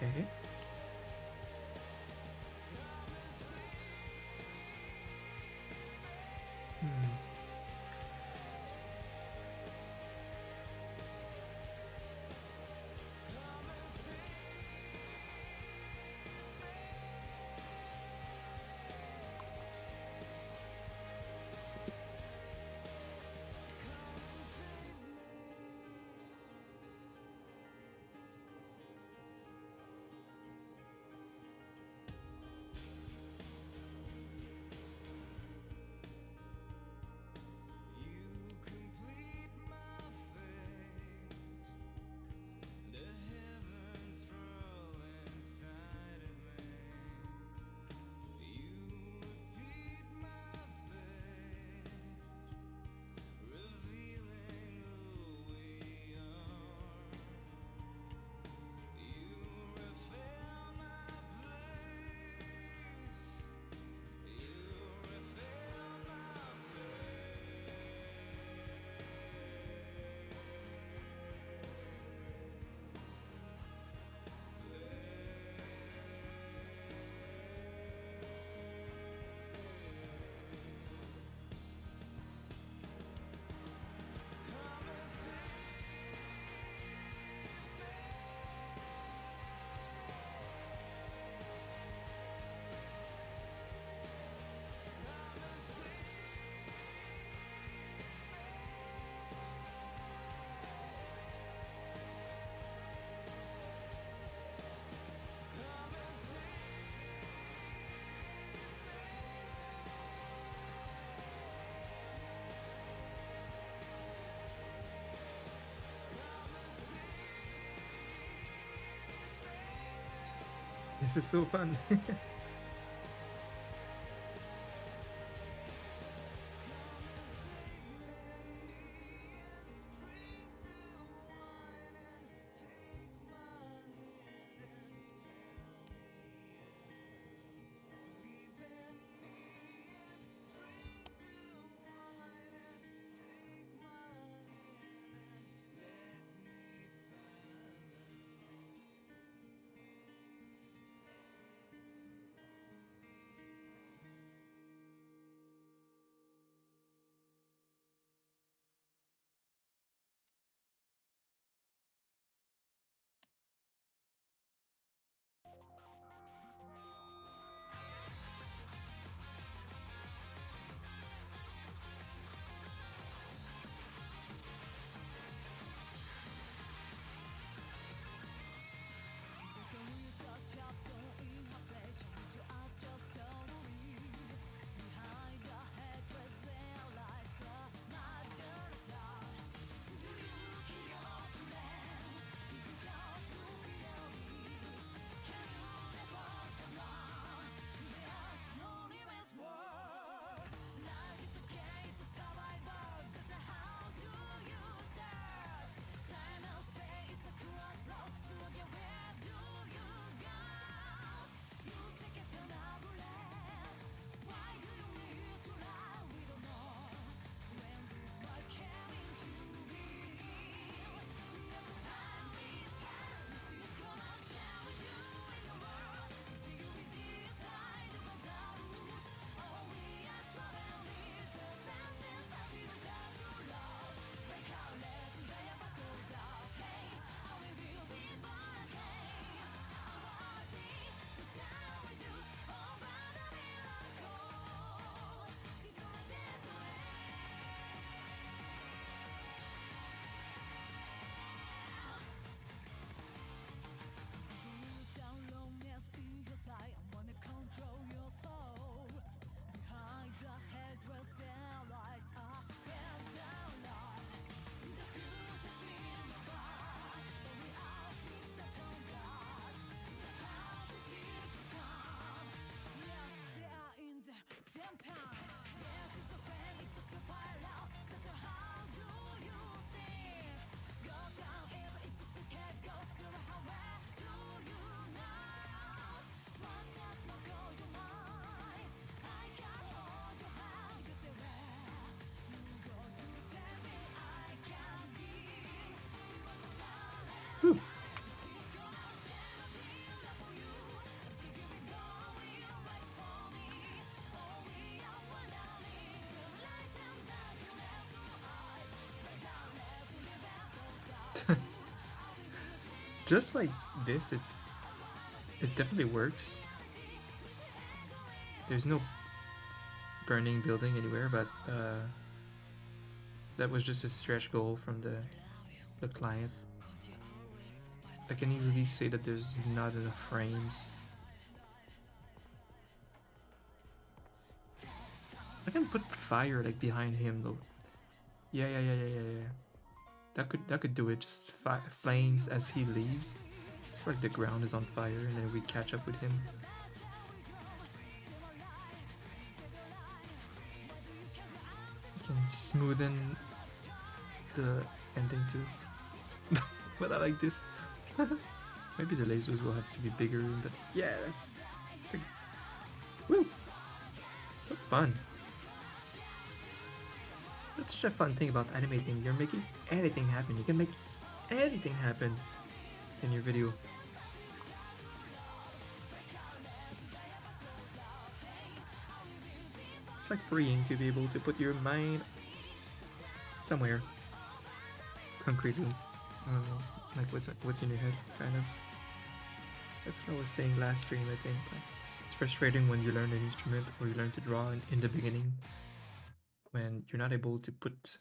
Okay. This is so fun. Whew. Just like this, it definitely works. There's no burning building anywhere, but that was just a stretch goal from the client. I can easily say that there's not enough frames. I can put fire like behind him though. Yeah. That could do it. Just flames as he leaves. It's like the ground is on fire, and then we catch up with him. You can smoothen the ending too. But I like this. Maybe the lasers will have to be bigger, but yeah, it's a, woo! So fun. That's such a fun thing about animating. You're making anything happen. You can make anything happen in your video. It's like freeing to be able to put your mind somewhere concretely. I don't know, like what's in your head, kind of. That's what I was saying last stream, I think. Like, it's frustrating when you learn an instrument or you learn to draw in the beginning, when you're not able to put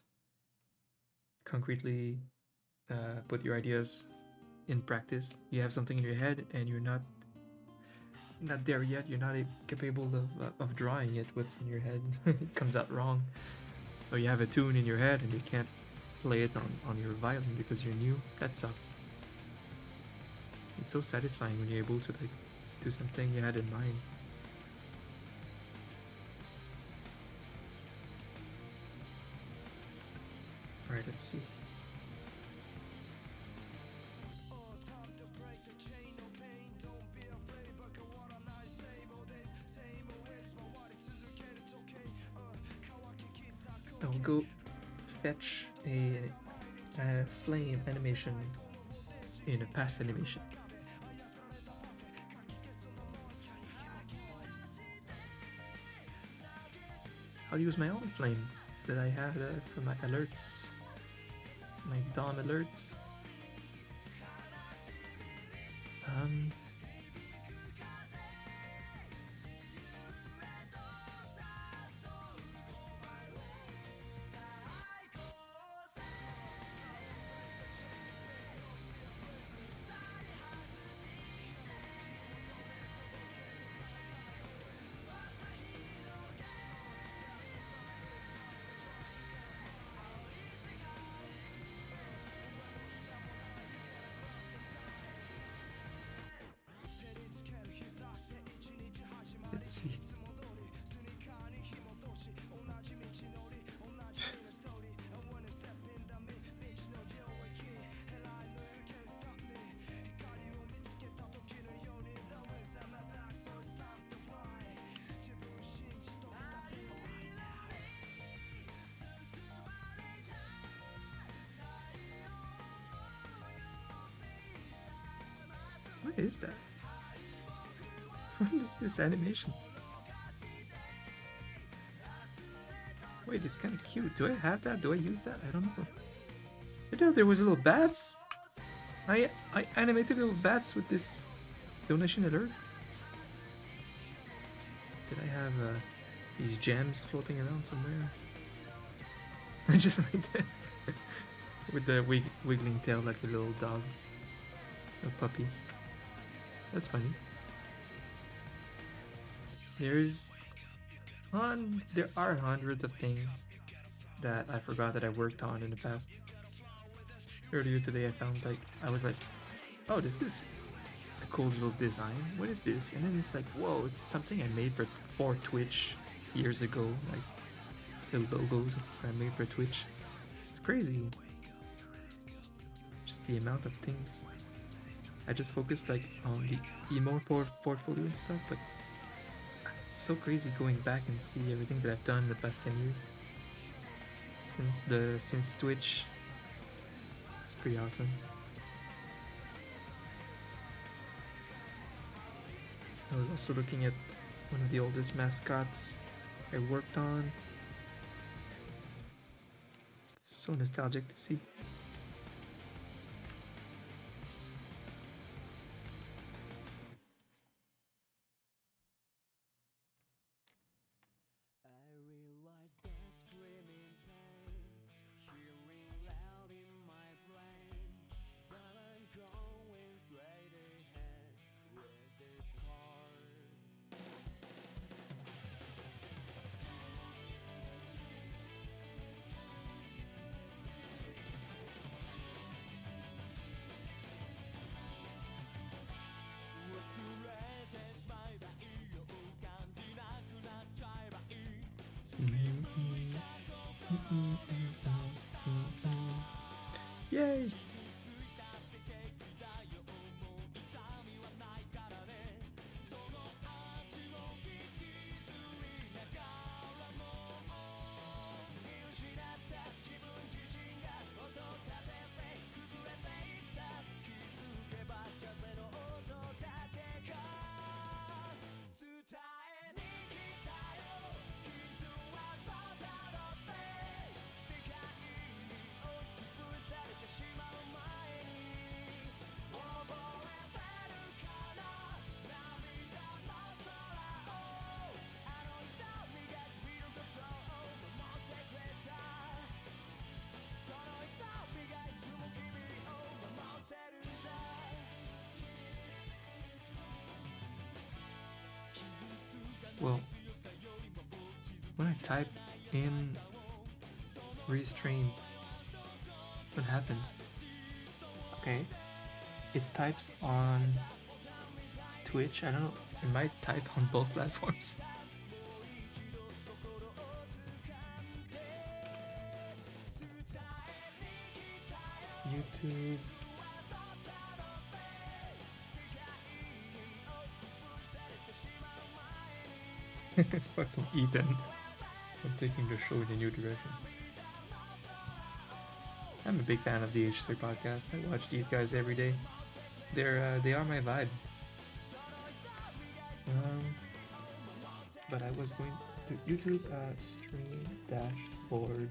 concretely put your ideas in practice. You have something in your head and you're not there yet. You're not capable of drawing it. What's in your head it comes out wrong, or you have a tune in your head and you can't play it on your violin because you're new. That sucks. It's so satisfying when you're able to like to something you had in mind. Alright, let's see. I'll go fetch a flame animation in a past animation. I'll use my own flame that I had for my alerts, my DOM alerts. Let's see. What is that? What is this animation? Wait, it's kind of cute. Do I have that? Do I use that? I don't know. You know, there was little bats. I animated little bats with this donation alert. Did I have these gems floating around somewhere? Just like that. With the wiggling tail like a little dog. A puppy. That's funny. There are hundreds of things that I forgot that I worked on in the past. Earlier today I found I was like, oh, this is a cool little design. What is this? And then it's like, whoa, it's something I made for Twitch years ago. Like the logos I made for Twitch. It's crazy. Just the amount of things. I just focused on the emote portfolio and stuff, but it's so crazy going back and see everything that I've done in the past 10 years. Since Twitch. It's pretty awesome. I was also looking at one of the oldest mascots I worked on. So nostalgic to see. Yay! Well, when I type in restrain, what happens? Okay, it types on Twitch. I don't know. It might type on both platforms. YouTube. Fucking Ethan. I'm taking the show in a new direction. I'm a big fan of the H3 podcast. I watch these guys every day. They are my vibe. But I was going to YouTube stream dashboard.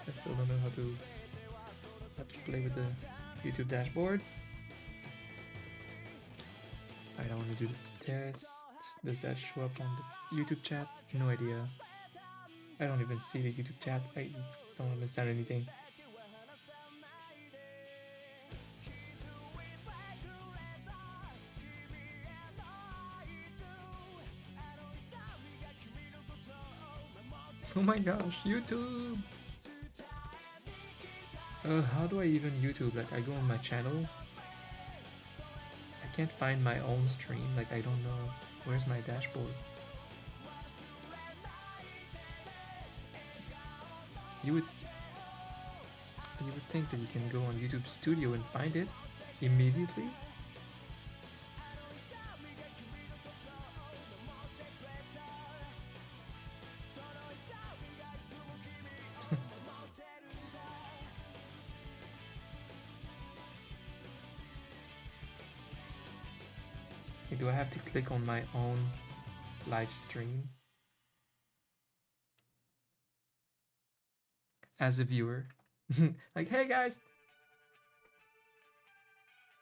I still don't know how to play with the YouTube dashboard. I don't want to do the test. Does that show up on the YouTube chat? No idea. I don't even see the YouTube chat. I don't understand anything. Oh my gosh, YouTube! How do I even YouTube? Like, I go on my channel. I can't find my own stream. Like, I don't know. Where's my dashboard? You would think that you can go on YouTube Studio and find it immediately. Do I have to click on my own live stream as a viewer? Like, hey guys,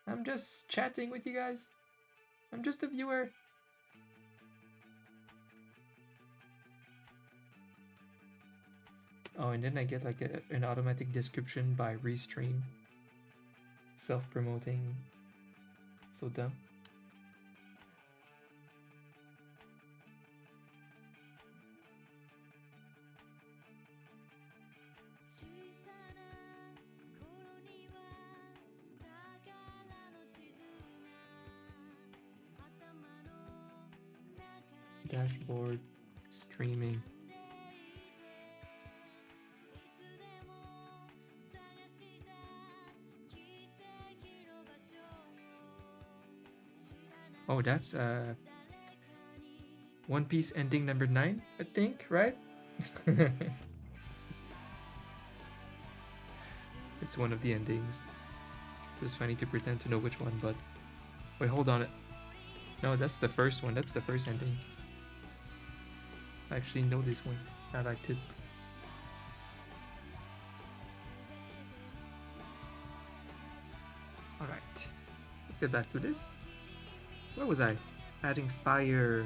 I'm just chatting with you guys. I'm just a viewer. Oh, and then I get like an automatic description by Restream. Self-promoting. So dumb. Dashboard, streaming. Oh, that's One Piece ending number 9, I think, right? It's one of the endings. It's funny to pretend to know which one, but wait, hold on. No, that's the first one. That's the first ending. I actually know this one. I liked it. Alright. Let's get back to this. Where was I? Adding fire.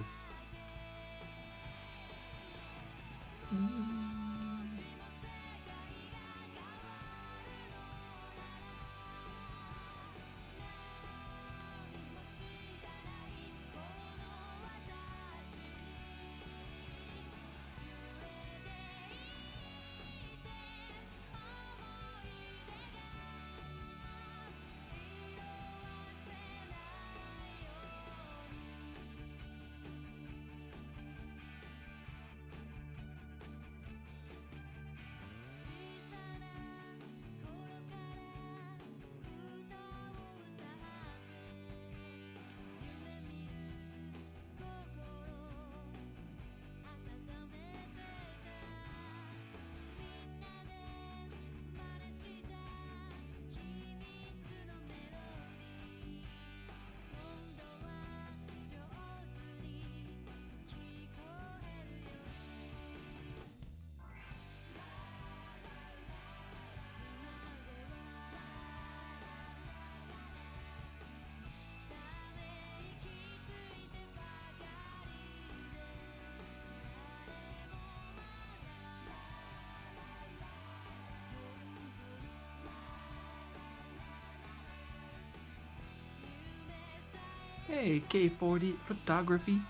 Hey, K40 photography.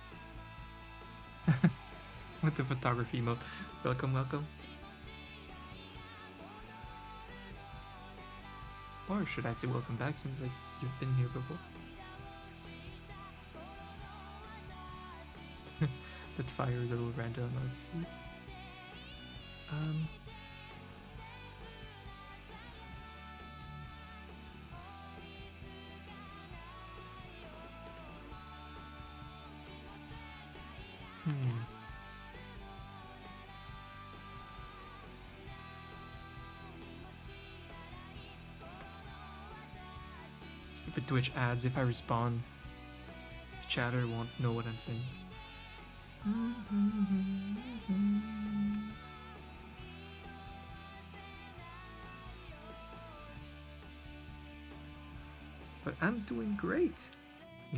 With the photography mode. Welcome, welcome. Or should I say welcome back, since like you've been here before. That fire is a little random, let's see. Stupid Twitch ads, if I respond, the chatter won't know what I'm saying. But I'm doing great.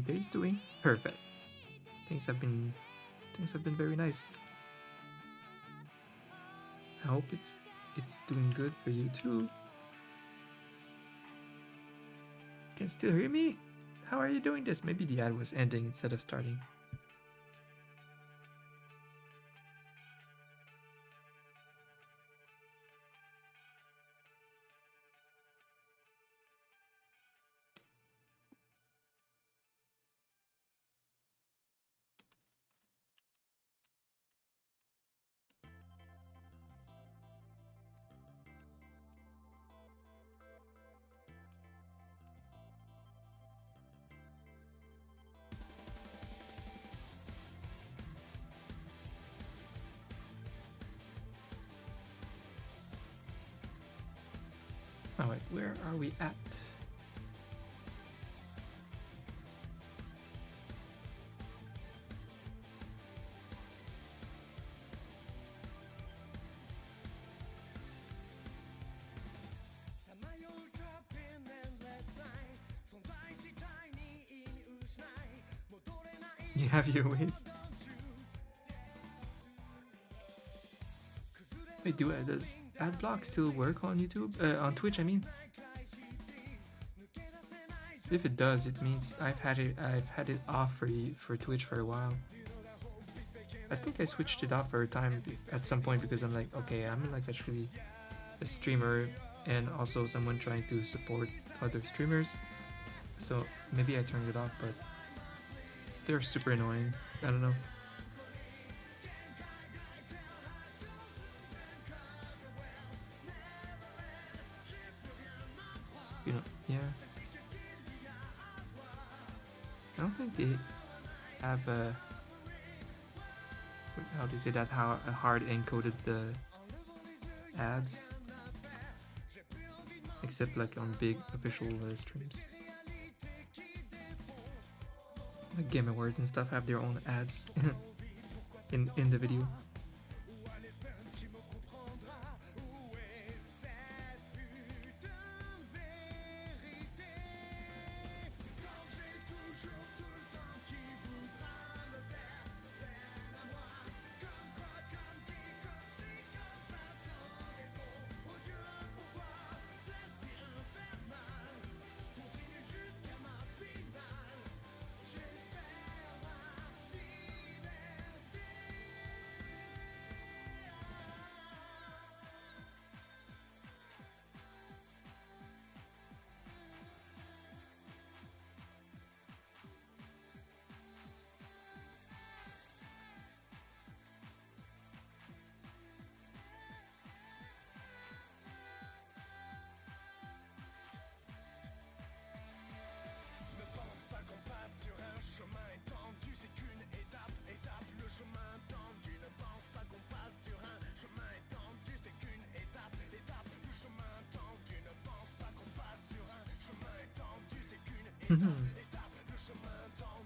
Dave's doing perfect. Things have been very nice. I hope it's doing good for you too. Can still hear me? How are you doing this? Maybe the ad was ending instead of starting. Oh wait, where are we at? You have your ways. Wait, does ad block still work on YouTube? On Twitch, I mean. If it does, it means I've had it off for Twitch for a while. I think I switched it off for a time at some point because I'm like, okay, I'm like actually a streamer and also someone trying to support other streamers. So maybe I turned it off, but they're super annoying. I don't know. You know, yeah. I don't think they have a, how do you say that, how hard encoded the ads, except like on big official streams. Like Game Awards and stuff have their own ads in the video.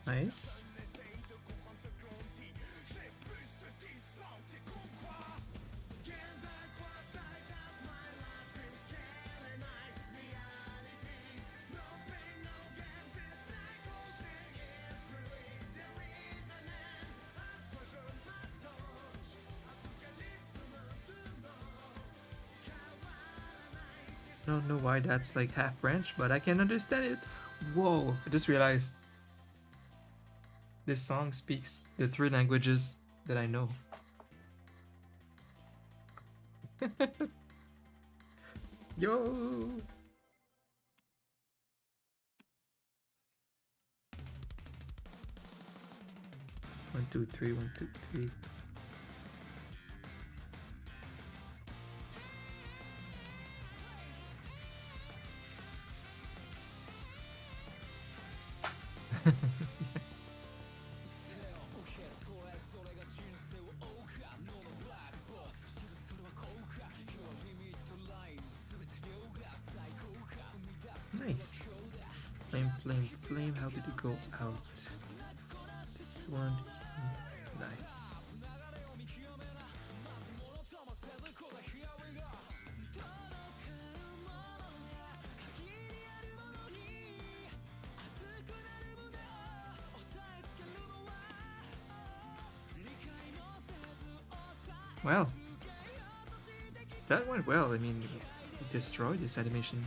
Nice. I don't know why that's like half branch, but I can understand it. Whoa, I just realized This song speaks the 3 languages that I know. Yo! 1, 2, 3, 1, 2, 3. Nice. Flame, flame, flame. How did it go out? This one. Nice. Well, that went well. I mean, we destroyed this animation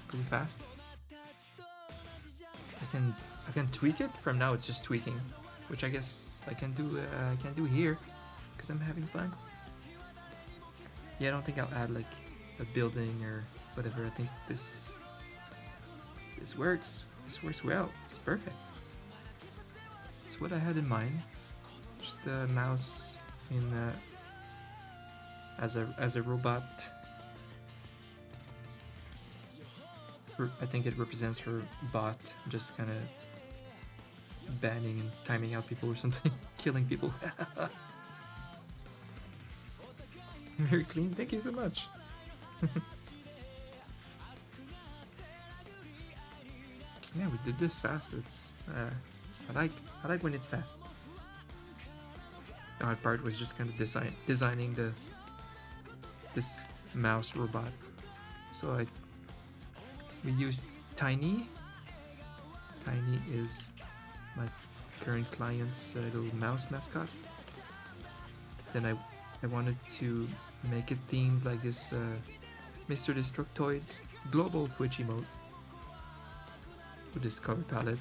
pretty fast. I can tweak it. From now, it's just tweaking, which I guess I can do here because I'm having fun. Yeah, I don't think I'll add like a building or whatever. I think this works. This works well. It's perfect. It's what I had in mind. Just the mouse in as a robot. I think it represents her bot, just kind of banning and timing out people or something, killing people. Very clean. Thank you so much. Yeah, we did this fast. It's I like when it's fast. The hard part was just kind of designing this mouse robot. So we used Tiny. Tiny is my current client's little mouse mascot. Then I wanted to make it themed like this Mr. Destructoid global Twitch emote with this color palette.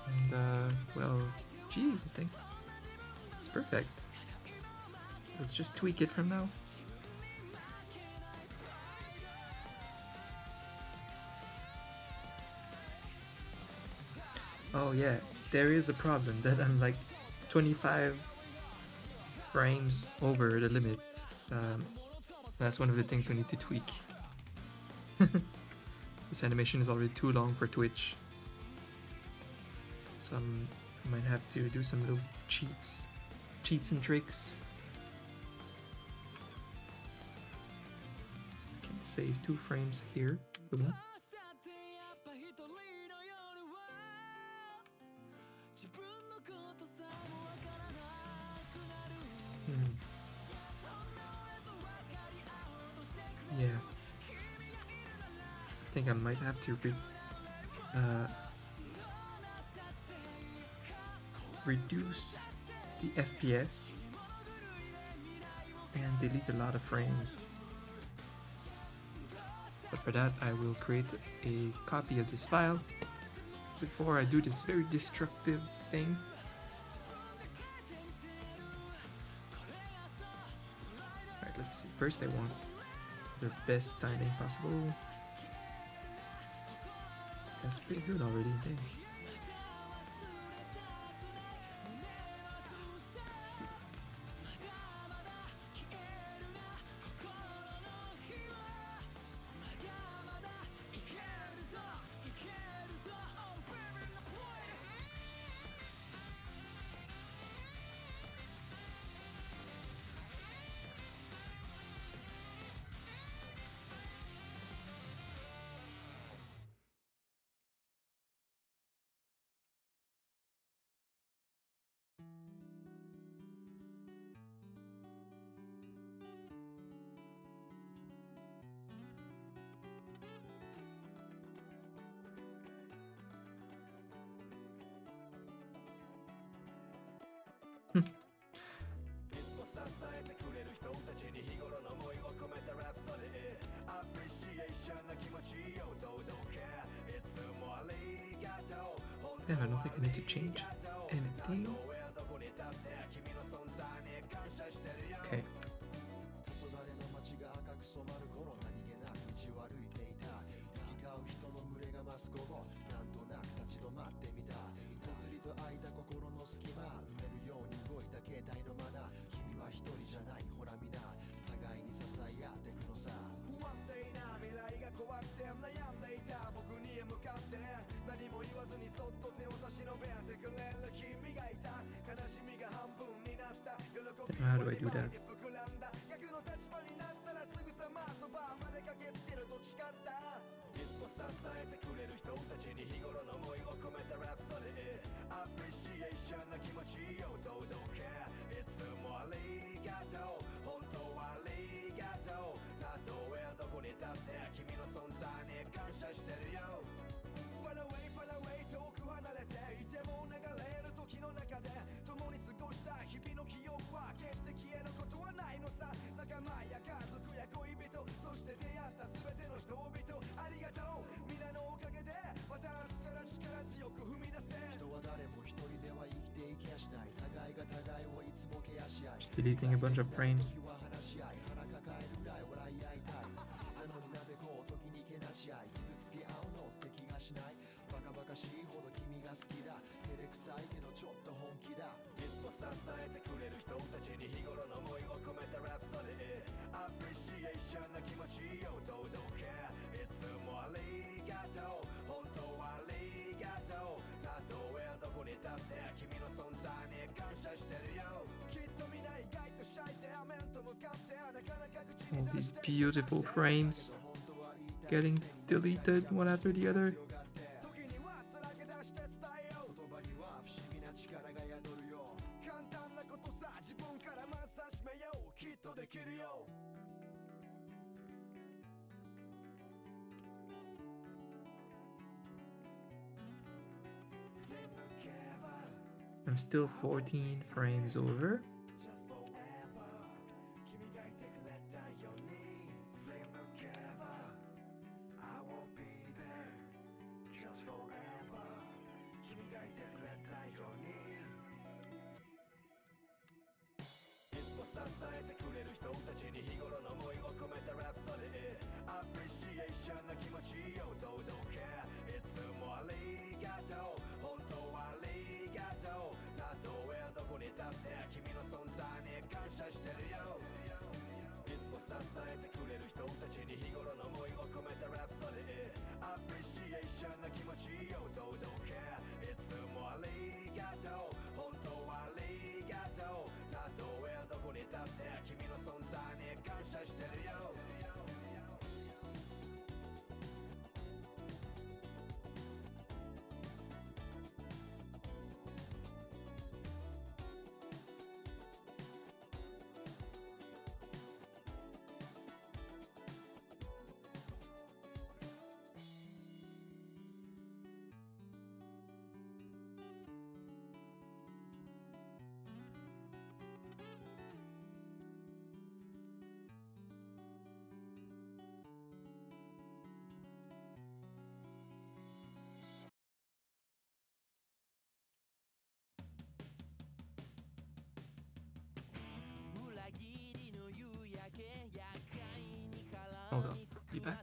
And well, gee, I think it's perfect. Let's just tweak it from now. Oh yeah, there is a problem that I'm like 25 frames over the limit. That's one of the things we need to tweak. This animation is already too long for Twitch. So I might have to do some little cheats and tricks. I can save 2 frames here. Boom. Yeah. I think I might have to reduce the FPS and delete a lot of frames. But for that, I will create a copy of this file before I do this very destructive thing. Alright, let's see. First I want the best timing possible. That's pretty good already, hey. Yeah, I don't think I need to change anything. Okay. How do I do that? Just deleting a bunch of frames. All these beautiful frames getting deleted one after the other. I'm still 14 frames over. Hold on, be back.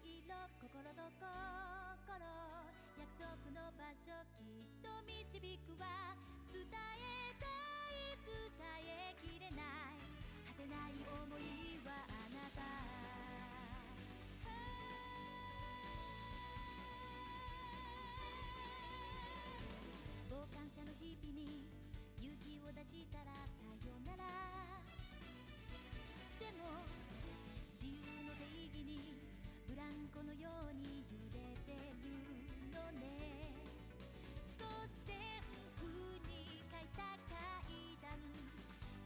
色心と心約束の場所きっと導くわ伝えたい伝えきれない果てない想いはあなた傍観者の日々に勇気を出したらさよならでも自由の定義にブランコのように揺れてるのね五線譜に書いた階段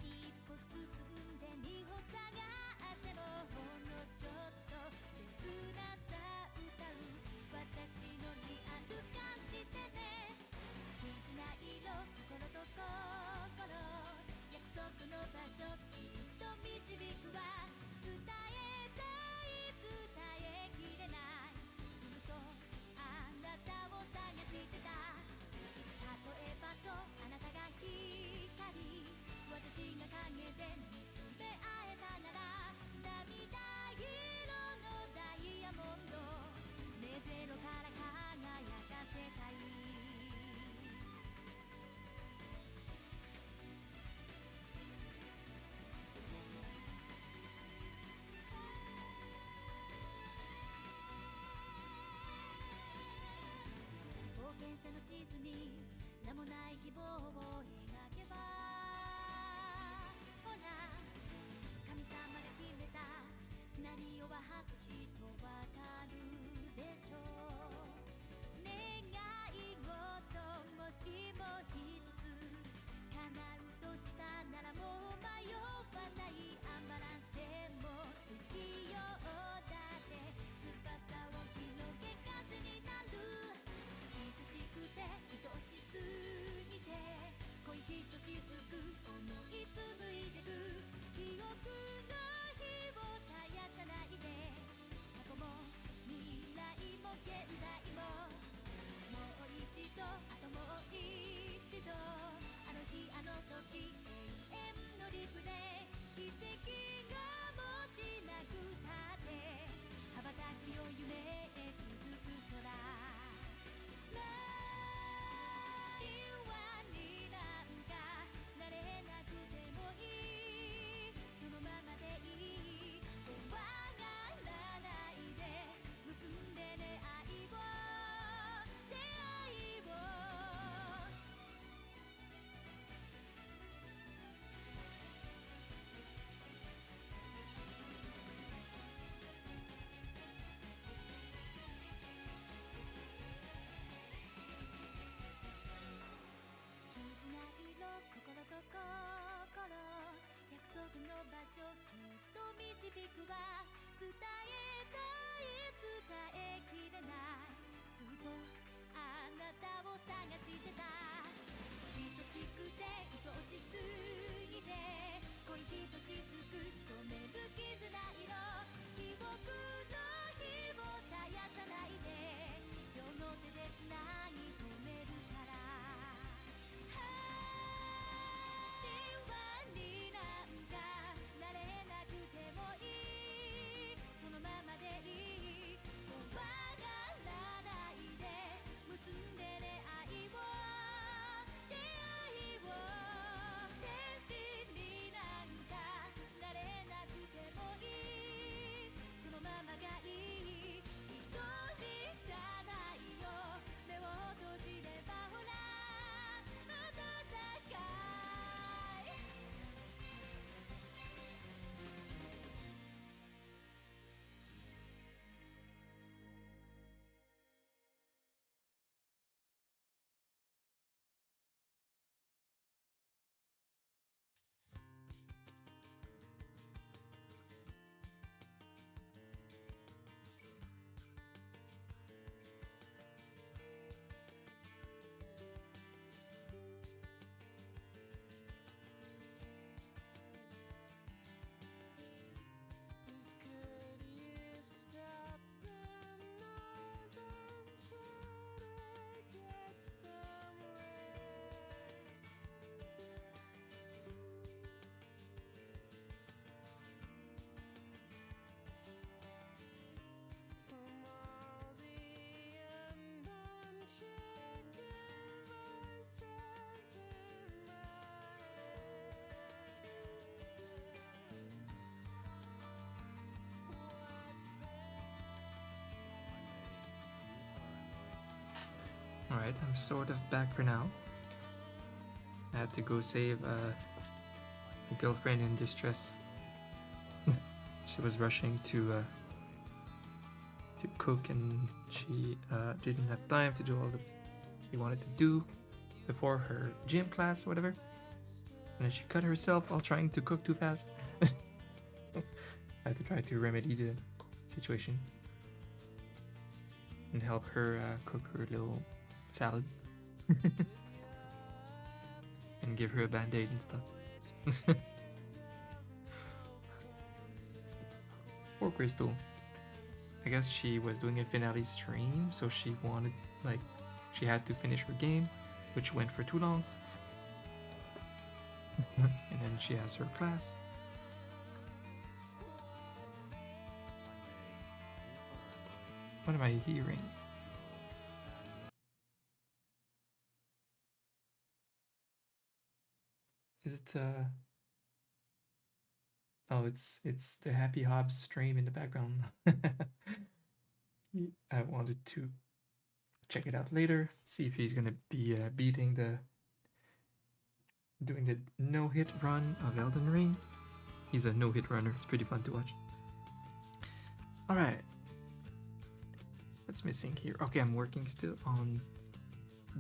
一歩進んで二歩下がってもほんのちょっと切なさ歌う私のリアル感じてね絆色心と心約束の場所きっと導くわ伝えたい伝えきれないずっとあなたを探してた例えばそうあなたが光私が影で見つめ合えたなら涙色のダイヤモンド目ゼロから輝かせたい冒険者の地図に名もない希望を描けばほら神様が決めたシナリオは白紙とわかるでしょう願い事もしも一つ叶うとしたならもう迷わないアンバランスでも不器用だって翼を広げ風になる愛しくて愛しすぎて恋ひとしずく思い紡いでく記憶の火を絶やさないで過去も未来も現在ももう一度あともう一度あの日あの時 Alright, I'm sort of back for now. I had to go save a girlfriend in distress. She was rushing to cook, and she didn't have time to do all the she wanted to do before her gym class or whatever. And then she cut herself while trying to cook too fast. I had to try to remedy the situation and help her cook her little salad and give her a band-aid and stuff. Poor Crystal. I guess she was doing a finale stream, so she wanted, like, she had to finish her game, which went for too long. And then she has her class. What am I hearing? Is it oh, it's the Happy Hobbs stream in the background. I wanted to check it out later, see if he's gonna be doing the no-hit run of Elden Ring. He's a no-hit runner. It's pretty fun to watch. All right, what's missing here? Okay, I'm working still on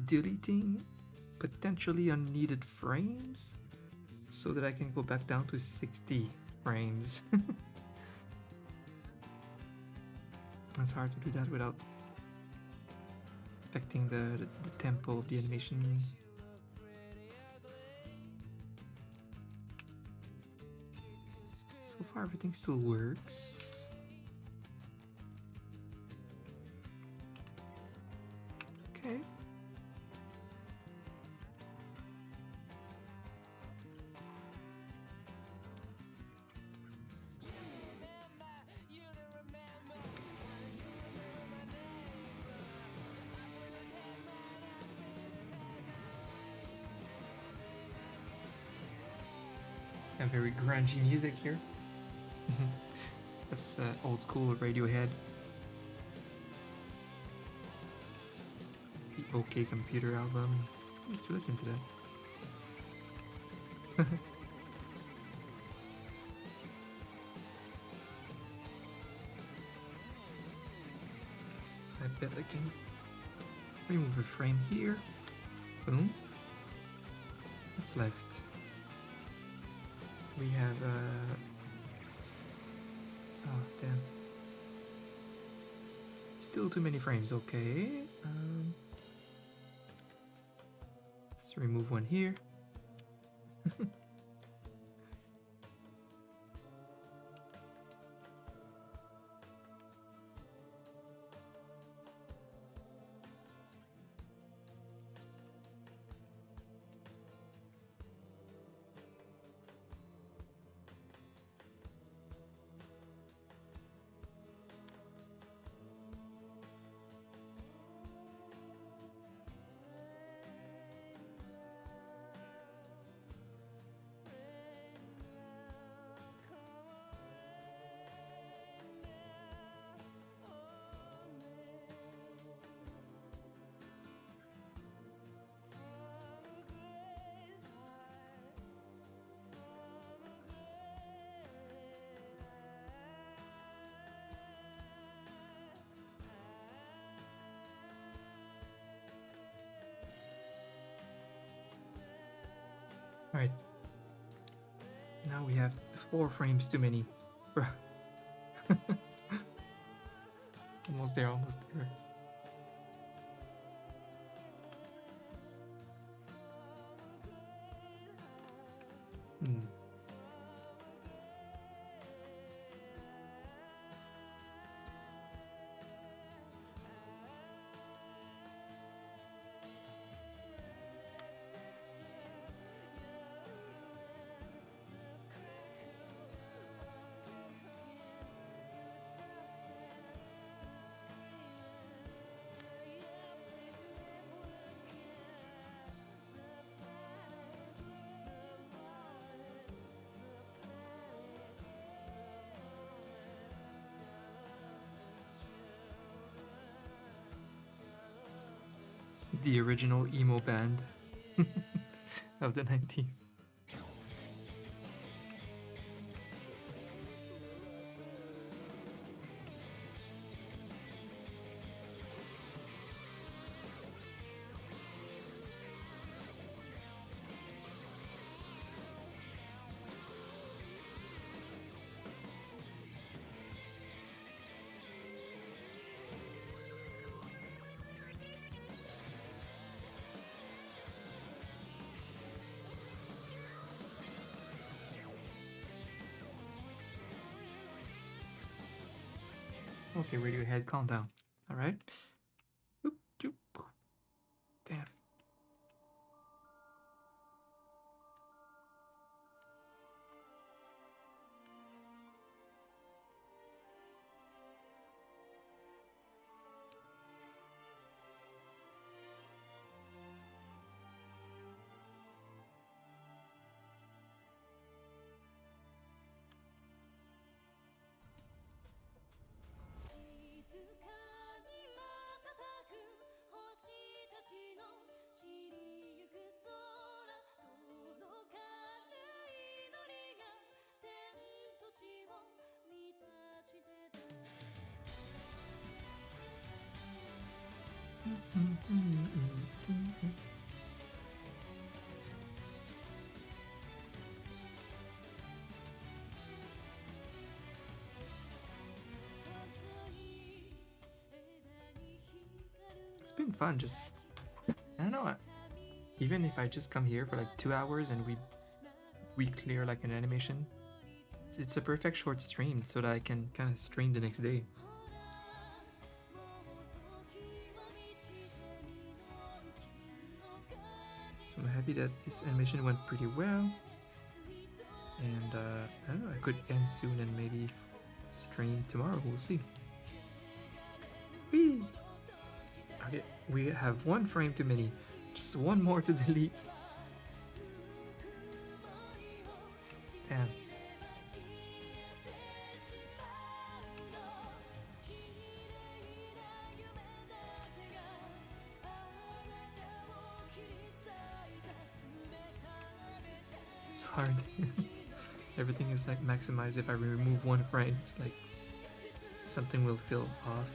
deleting potentially unneeded frames so that I can go back down to 60 frames. It's hard to do that without affecting the tempo of the animation. So far everything still works. Okay. And very grungy music here. That's old school Radiohead. The OK Computer album. I used to listen to that. I bet I can remove a frame here. Boom. What's left? We have oh damn. Still too many frames, okay. Let's remove one here. Alright. Now we have 4 frames too many. Almost there, almost there. the original emo band of the 90s. Okay, Radiohead, calm down. All right. Oop, doop. Damn. It's been fun. Just I don't know. Even if I just come here for like 2 hours and we clear like an animation, it's a perfect short stream so that I can kind of stream the next day. So I'm happy that this animation went pretty well, and I don't know, I could end soon and maybe stream tomorrow. We'll see. Whee! Okay, we have one frame too many. Just one more to delete. Damn. It's hard. Everything is like maximized. If I remove one frame, it's like something will feel off.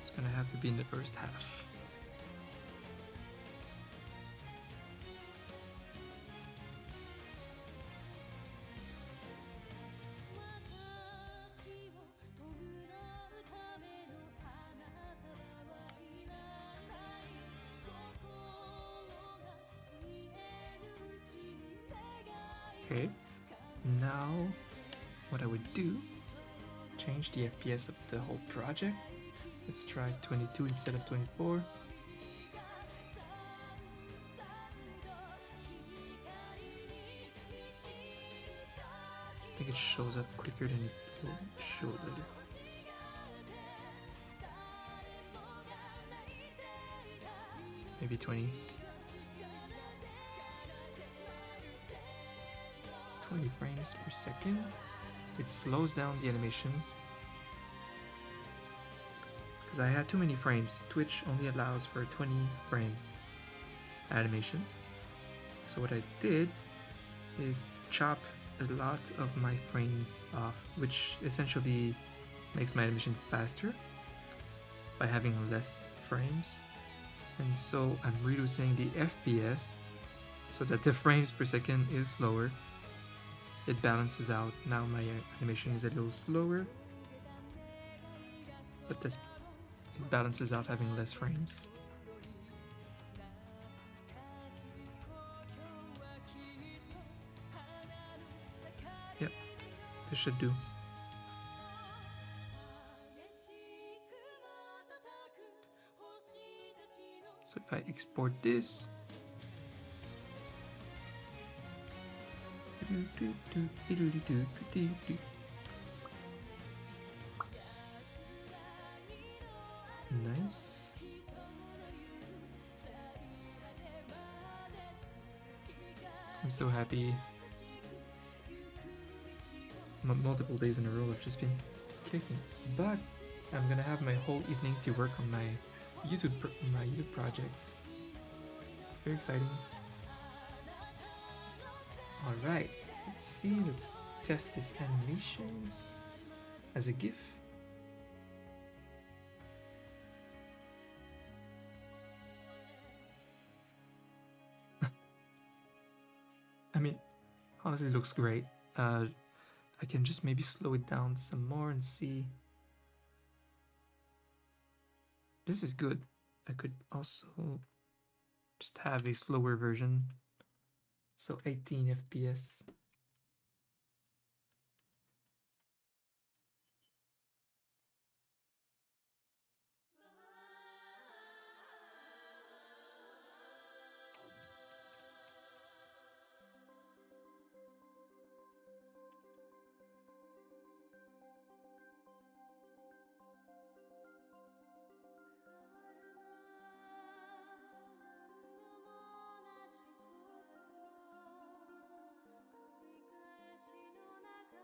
It's gonna have to be in the first half. Okay, now what I would do, change the FPS of the whole project. Let's try 22 instead of 24. I think it shows up quicker than it will show later. Maybe 20. 20 frames per second. It slows down the animation because I had too many frames. Twitch only allows for 20 frames animations. So what I did is chop a lot of my frames off, which essentially makes my animation faster by having less frames. And so I'm reducing the FPS so that the frames per second is slower. It balances out. Now my animation is a little slower, but it balances out having less frames. Yep, this should do. So if I export this, Nice. I'm so happy. Multiple days in a row I've just been kicking, but I'm gonna have my whole evening to work on my YouTube projects. It's very exciting. All right, let's see. Let's test this animation as a GIF. I mean, honestly, it looks great. I can just maybe slow it down some more and see. This is good. I could also just have a slower version. So 18 FPS.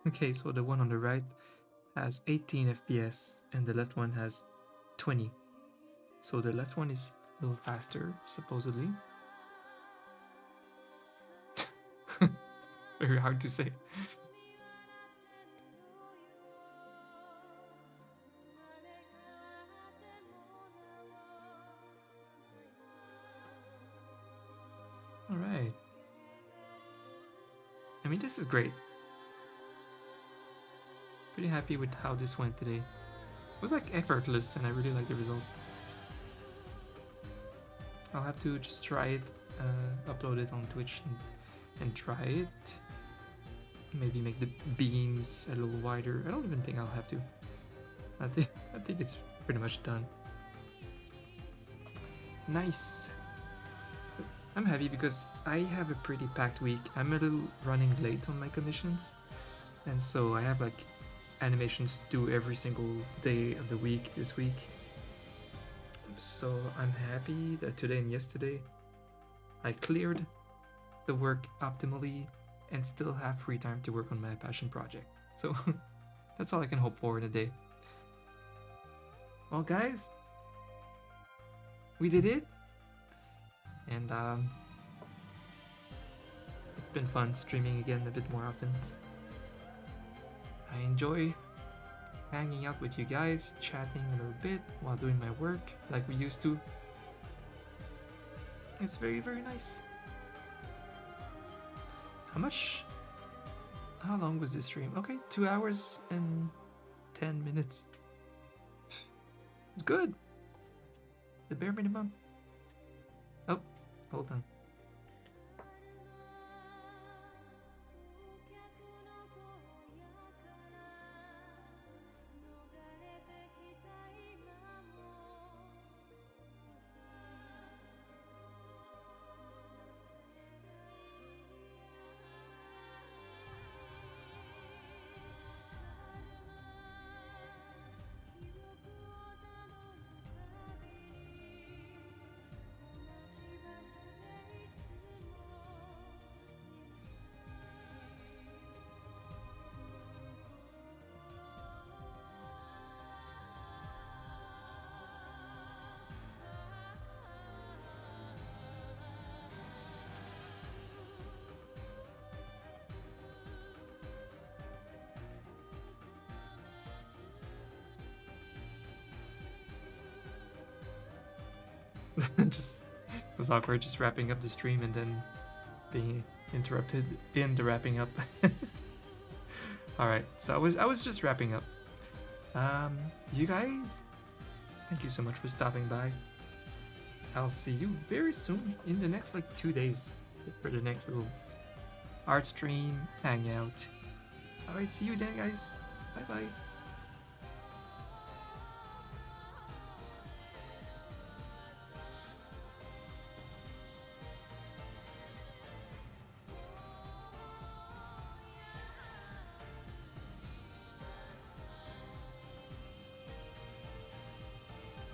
Okay, so the one on the right has 18 FPS and the left one has 20. So the left one is a little faster, supposedly. Very hard to say. All right. I mean, this is great. Pretty happy with how this went today. It was like effortless and I really like the result. I'll have to just try it, upload it on Twitch and try it. Maybe make the beams a little wider. I don't even think I'll have to. I think it's pretty much done. Nice. I'm happy because I have a pretty packed week. I'm a little running late on my commissions, and so I have like animations to do every single day of the week this week. So I'm happy that today and yesterday I cleared the work optimally and still have free time to work on my passion project. So that's all I can hope for in a day. Well, guys, we did it, and it's been fun streaming again a bit more often. I enjoy hanging out with you guys, chatting a little bit while doing my work like we used to. It's very, very nice. How long was this stream? Okay, 2 hours and 10 minutes. It's good. The bare minimum. Oh, hold on. Just it was awkward just wrapping up the stream and then being interrupted in the wrapping up. Alright, so I was just wrapping up. You guys, thank you so much for stopping by. I'll see you very soon in the next like 2 days for the next little art stream hangout. Alright, see you then guys. Bye bye.